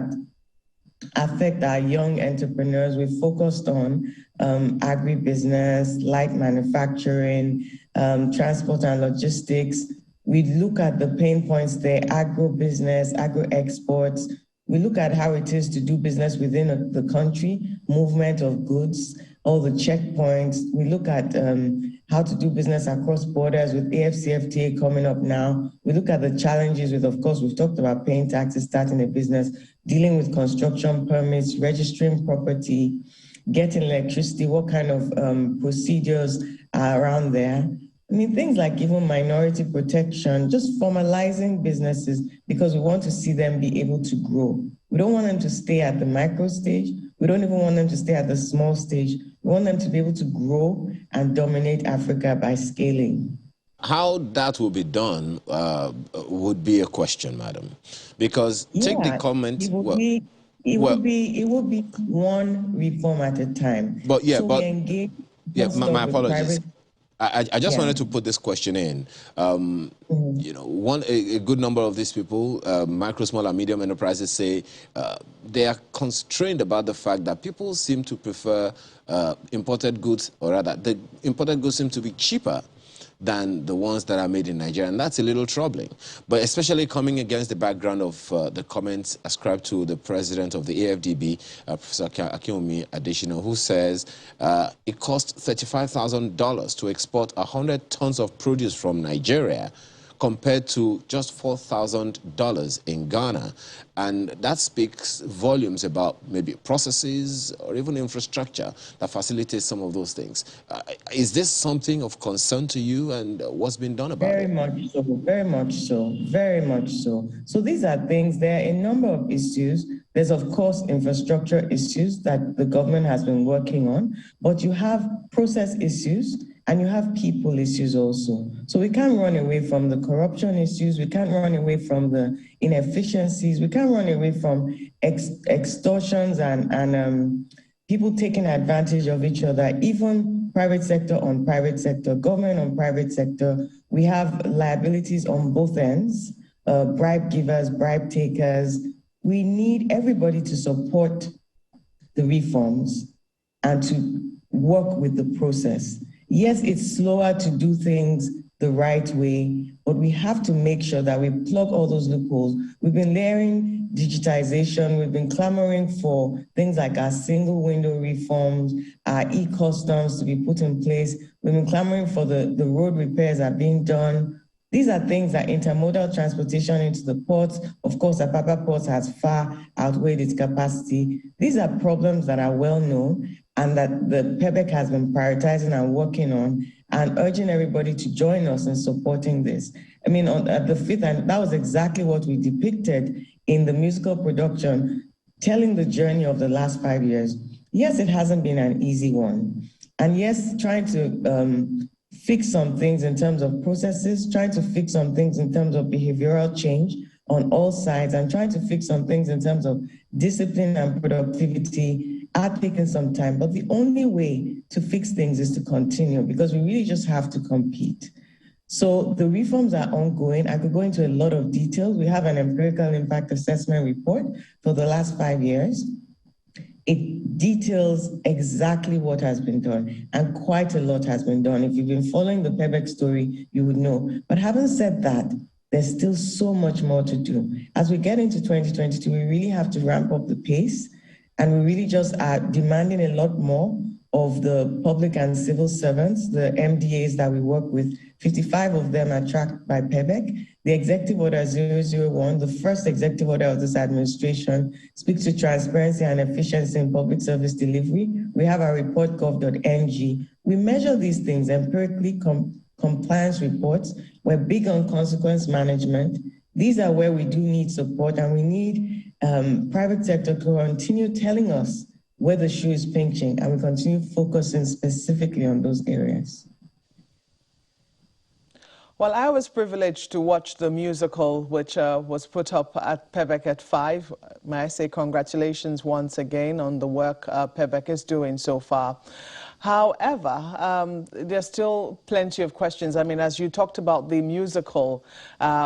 affect our young entrepreneurs. We focused on agribusiness, light manufacturing, transport and logistics. We look at the pain points there, agro-business, agro-exports. We look at how it is to do business within the country, movement of goods, all the checkpoints. We look at how to do business across borders with AFCFTA coming up now. We look at the challenges with, of course, we've talked about paying taxes, starting a business, dealing with construction permits, registering property, getting electricity, what kind of procedures are around there. I mean, things like even minority protection, just formalizing businesses because we want to see them be able to grow. We don't want them to stay at the micro stage. We don't even want them to stay at the small stage. We want them to be able to grow and dominate Africa by scaling. How that will be done would be a question, madam, because take the comment. It will be one reform at a time. But yeah, so but we engage. Yeah, my apologies. I just wanted to put this question in. You know, a good number of these people, micro, small, and medium enterprises, say they are constrained about the fact that people seem to prefer imported goods, or rather, the imported goods seem to be cheaper than the ones that are made in Nigeria, and that's a little troubling. But especially coming against the background of the comments ascribed to the president of the AFDB, Professor Akinwumi Adesina, who says it costs $35,000 to export 100 tons of produce from Nigeria, compared to just $4,000 in Ghana. And that speaks volumes about maybe processes or even infrastructure that facilitates some of those things. Is this something of concern to you, and what's been done about it? Very much so, very much so, very much so. So these are things, there are a number of issues. There's, of course, infrastructure issues that the government has been working on, but you have process issues, and you have people issues also. So we can't run away from the corruption issues. We can't run away from the inefficiencies. We can't run away from extortions and people taking advantage of each other, even private sector on private sector, government on private sector. We have liabilities on both ends, bribe givers, bribe takers. We need everybody to support the reforms and to work with the process. Yes, it's slower to do things the right way, but we have to make sure that we plug all those loopholes. We've been layering digitization. We've been clamoring for things like our single window reforms, our e-customs to be put in place. We've been clamoring for the road repairs that are being done. These are things that intermodal transportation into the ports. Of course, Apapa Port has far outweighed its capacity. These are problems that are well known and that the PEBEC has been prioritizing and working on, and urging everybody to join us in supporting this. I mean, at the 5th, and that was exactly what we depicted in the musical production, telling the journey of the last 5 years. Yes, it hasn't been an easy one. And yes, trying to fix some things in terms of processes, trying to fix some things in terms of behavioral change on all sides, and trying to fix some things in terms of discipline and productivity are taking some time. But the only way to fix things is to continue, because we really just have to compete. So the reforms are ongoing. I could go into a lot of details. We have an empirical impact assessment report for the last 5 years. It details exactly what has been done, and quite a lot has been done. If you've been following the PEBEC story, you would know. But having said that, there's still so much more to do. As we get into 2022, we really have to ramp up the pace, and we really just are demanding a lot more of the public and civil servants, the MDAs that we work with, 55 of them are tracked by PEBEC. The Executive Order 001, the first executive order of this administration, speaks to transparency and efficiency in public service delivery. We have our report gov.ng. We measure these things empirically, compliance reports. We're big on consequence management. These are where we do need support, and we need private sector to continue telling us where the shoe is pinching, and we continue focusing specifically on those areas. Well, I was privileged to watch the musical, which was put up at PEBEC at 5. May I say congratulations once again on the work PEBEC is doing so far. However, there's still plenty of questions. I mean, as you talked about the musical,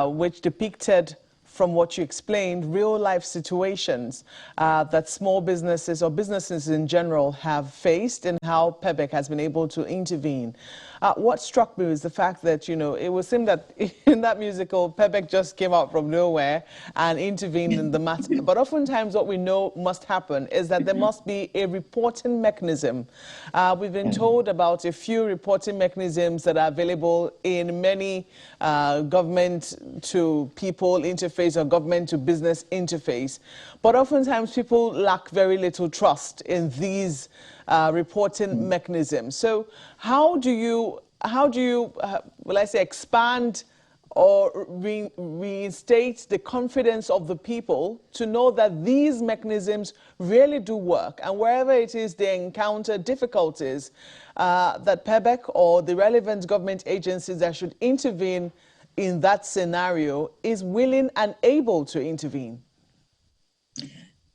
which depicted, from what you explained, real-life situations that small businesses or businesses in general have faced, and how PEBEC has been able to intervene. What struck me was the fact that, you know, it would seem that in that musical, PEBEC just came out from nowhere and intervened in the matter. But oftentimes what we know must happen is that there must be a reporting mechanism. We've been told about a few reporting mechanisms that are available in many government to people interface or government to business interface. But oftentimes people lack very little trust in these reporting mechanisms. So how do you will I say, expand or reinstate the confidence of the people to know that these mechanisms really do work, and wherever it is they encounter difficulties, that PEBEC or the relevant government agencies that should intervene in that scenario is willing and able to intervene?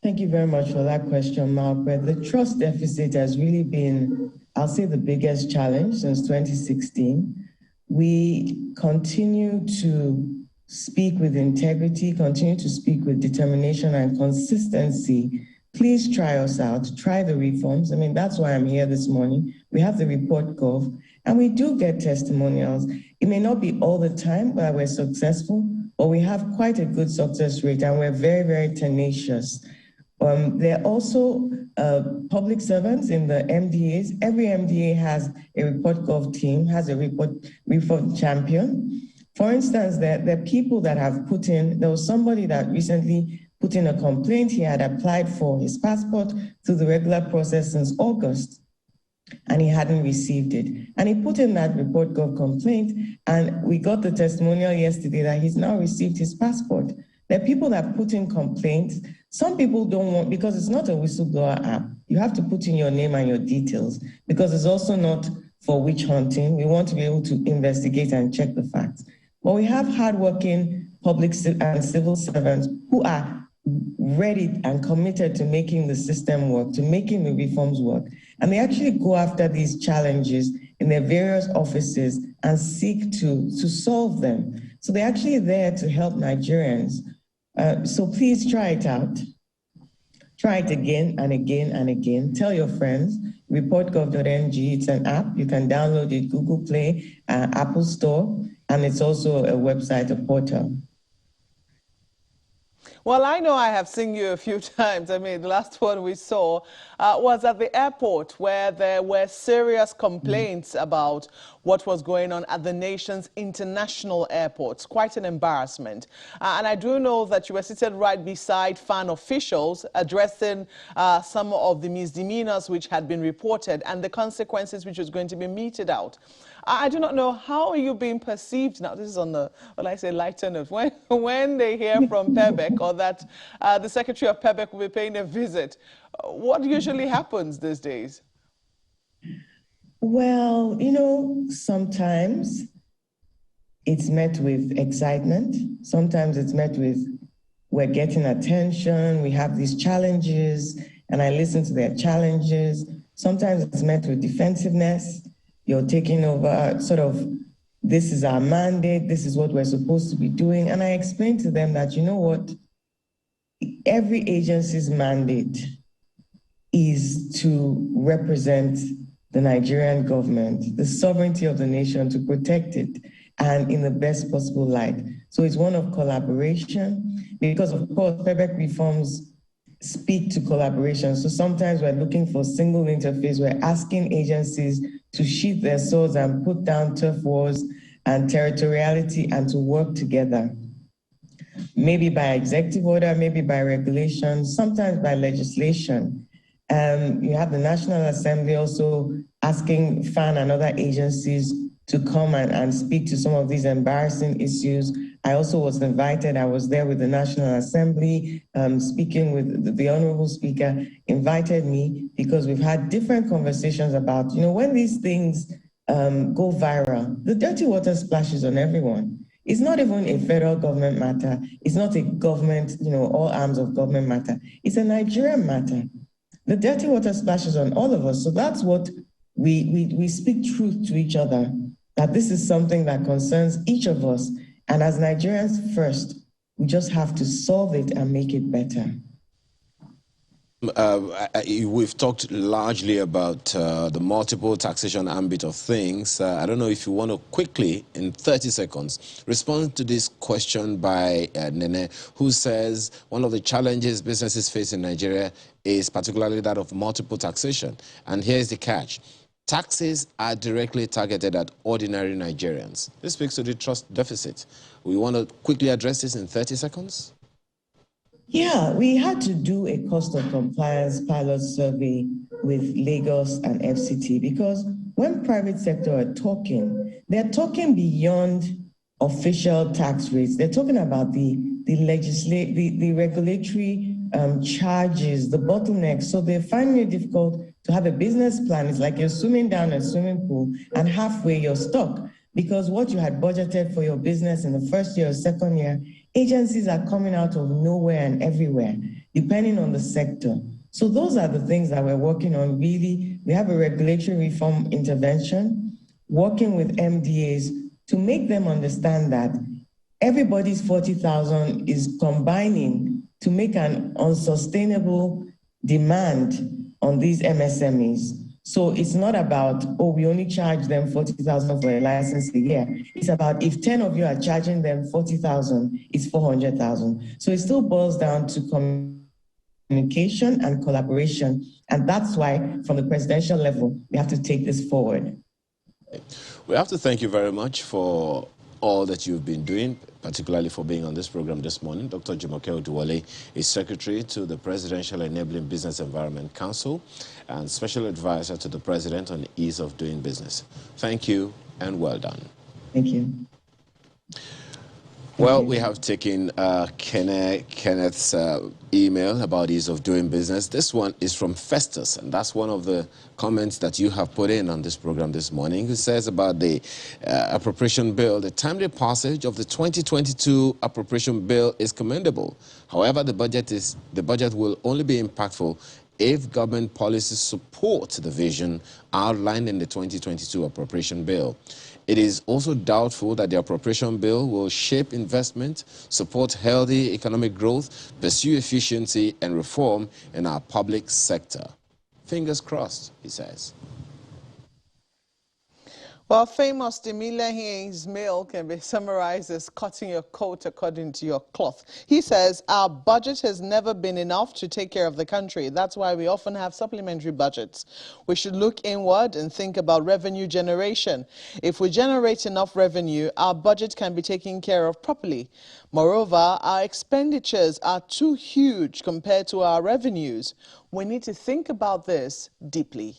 Thank you very much for that question, Margaret. The trust deficit has really been, I'll say, the biggest challenge since 2016. We continue to speak with integrity, continue to speak with determination and consistency. Please try us out, try the reforms. I mean, that's why I'm here this morning. We have the report gov, and we do get testimonials. It may not be all the time that we're successful, but we have quite a good success rate, and we're very, very tenacious. There are also public servants in the MDAs. Every MDA has a report gov team, has a report champion. For instance, there are people that have put in, there was somebody that recently put in a complaint. He had applied for his passport through the regular process since August, and he hadn't received it. And he put in that report gov complaint, and we got the testimonial yesterday that he's now received his passport. There are people that put in complaints. Some people don't want, because it's not a whistleblower app. You have to put in your name and your details, because it's also not for witch hunting. We want to be able to investigate and check the facts. But we have hardworking public and civil servants who are ready and committed to making the system work, to making the reforms work. And they actually go after these challenges in their various offices and seek to solve them. So they're actually there to help Nigerians. So please try it out. Try it again and again and again. Tell your friends. Reportgov.ng, it's an app. You can download it, Google Play, Apple Store, and it's also a website, a portal. Well, I know I have seen you a few times. I mean, the last one we saw was at the airport, where there were serious complaints about what was going on at the nation's international airports. Quite an embarrassment. And I do know that you were seated right beside FAN officials addressing some of the misdemeanors which had been reported and the consequences which was going to be meted out. I do not know, how are you being perceived now? This is on the, well, I say lighter note. When they hear from PEBEC or that the Secretary of PEBEC will be paying a visit, what usually happens these days? Well, you know, sometimes it's met with excitement. Sometimes it's met with, we're getting attention, we have these challenges, and I listen to their challenges. Sometimes it's met with defensiveness. You're taking over, sort of, this is our mandate, this is what we're supposed to be doing. And I explain to them that, you know what, every agency's mandate is to represent the Nigerian government, the sovereignty of the nation, to protect it, and in the best possible light. So it's one of collaboration, because of course, PEBEC reforms speak to collaboration. So sometimes we're looking for single interface. We're asking agencies to sheath their swords and put down turf wars and territoriality and to work together. Maybe by executive order, maybe by regulation, sometimes by legislation. You have the National Assembly also asking FAN and other agencies to come and speak to some of these embarrassing issues. I also was invited. I was there with the National Assembly, speaking with the Honorable Speaker, invited me because we've had different conversations about, when these things go viral, the dirty water splashes on everyone. It's not even a federal government matter. It's not a government, all arms of government matter. It's a Nigerian matter. The dirty water splashes on all of us. So that's what we speak truth to each other, that this is something that concerns each of us. And as Nigerians first, we just have to solve it and make it better. We've talked largely about the multiple taxation ambit of things. I don't know if you want to quickly, in 30 seconds, respond to this question by Nene, who says one of the challenges businesses face in Nigeria is particularly that of multiple taxation. And here's the catch. Taxes are directly targeted at ordinary Nigerians. This speaks to the trust deficit. We want to quickly address this in 30 seconds? Yeah, we had to do a cost of compliance pilot survey with Lagos and FCT because when private sector are talking, they're talking beyond official tax rates. They're talking about the regulatory charges, the bottlenecks. So they're finding it difficult to have a business plan. It's like you're swimming down a swimming pool and halfway you're stuck because what you had budgeted for your business in the first year or second year, agencies are coming out of nowhere and everywhere, depending on the sector. So those are the things that we're working on. Really, we have a regulatory reform intervention, working with MDAs to make them understand that everybody's 40,000 is combining to make an unsustainable demand on these MSMEs. So it's not about, we only charge them 40,000 for a license a year. It's about if 10 of you are charging them 40,000, it's 400,000. So it still boils down to communication and collaboration. And that's why, from the presidential level, we have to take this forward. We have to thank you very much for all that you've been doing, particularly for being on this program this morning. Dr. Jumoke Oduwole is Secretary to the Presidential Enabling Business Environment Council and Special Advisor to the President on Ease of Doing Business. Thank you and well done. Thank you. Well, we have taken Kenneth's email about ease of doing business. This one is from Festus, and that's one of the comments that you have put in on this program this morning. He says about the Appropriation Bill, the timely passage of the 2022 Appropriation Bill is commendable. However, the budget will only be impactful if government policies support the vision outlined in the 2022 Appropriation Bill. It is also doubtful that the Appropriation Bill will shape investment, support healthy economic growth, pursue efficiency and reform in our public sector. Fingers crossed, he says. Well, famous Timilehin's mail can be summarized as cutting your coat according to your cloth. He says, our budget has never been enough to take care of the country. That's why we often have supplementary budgets. We should look inward and think about revenue generation. If we generate enough revenue, our budget can be taken care of properly. Moreover, our expenditures are too huge compared to our revenues. We need to think about this deeply.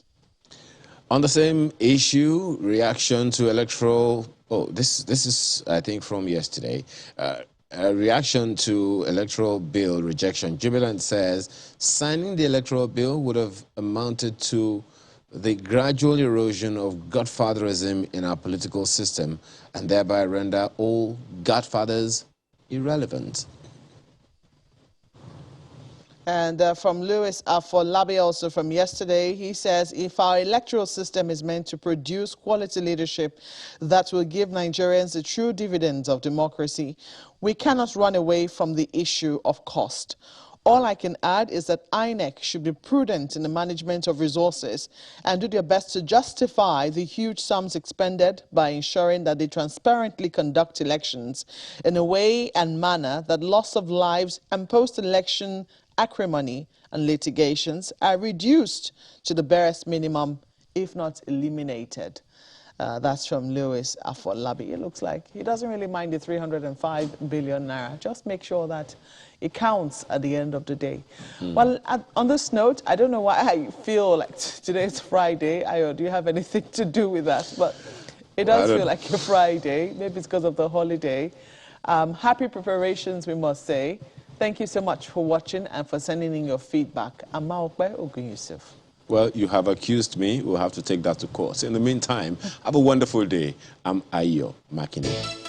On the same issue, reaction to electoral, this is, I think, from yesterday. A reaction to electoral bill rejection. Jubilant says signing the electoral bill would have amounted to the gradual erosion of godfatherism in our political system and thereby render all godfathers irrelevant. And from Louis Afolabi, also from yesterday, he says, if our electoral system is meant to produce quality leadership that will give Nigerians the true dividends of democracy, we cannot run away from the issue of cost. All I can add is that INEC should be prudent in the management of resources and do their best to justify the huge sums expended by ensuring that they transparently conduct elections in a way and manner that loss of lives and post-election acrimony and litigations are reduced to the barest minimum, if not eliminated. That's from Louis Afolabi. It looks like he doesn't really mind the 305 billion naira. Just make sure that it counts at the end of the day. Well, on this note, I don't know why I feel like today's Friday. Ayo, do you have anything to do with that? But it does feel like a Friday. Maybe it's because of the holiday. Happy preparations, we must say. Thank you so much for watching and for sending in your feedback. I'm Maokbe Ogun Yusuf. Well, you have accused me. We'll have to take that to court. In the meantime, have a wonderful day. I'm Ayo Makinde.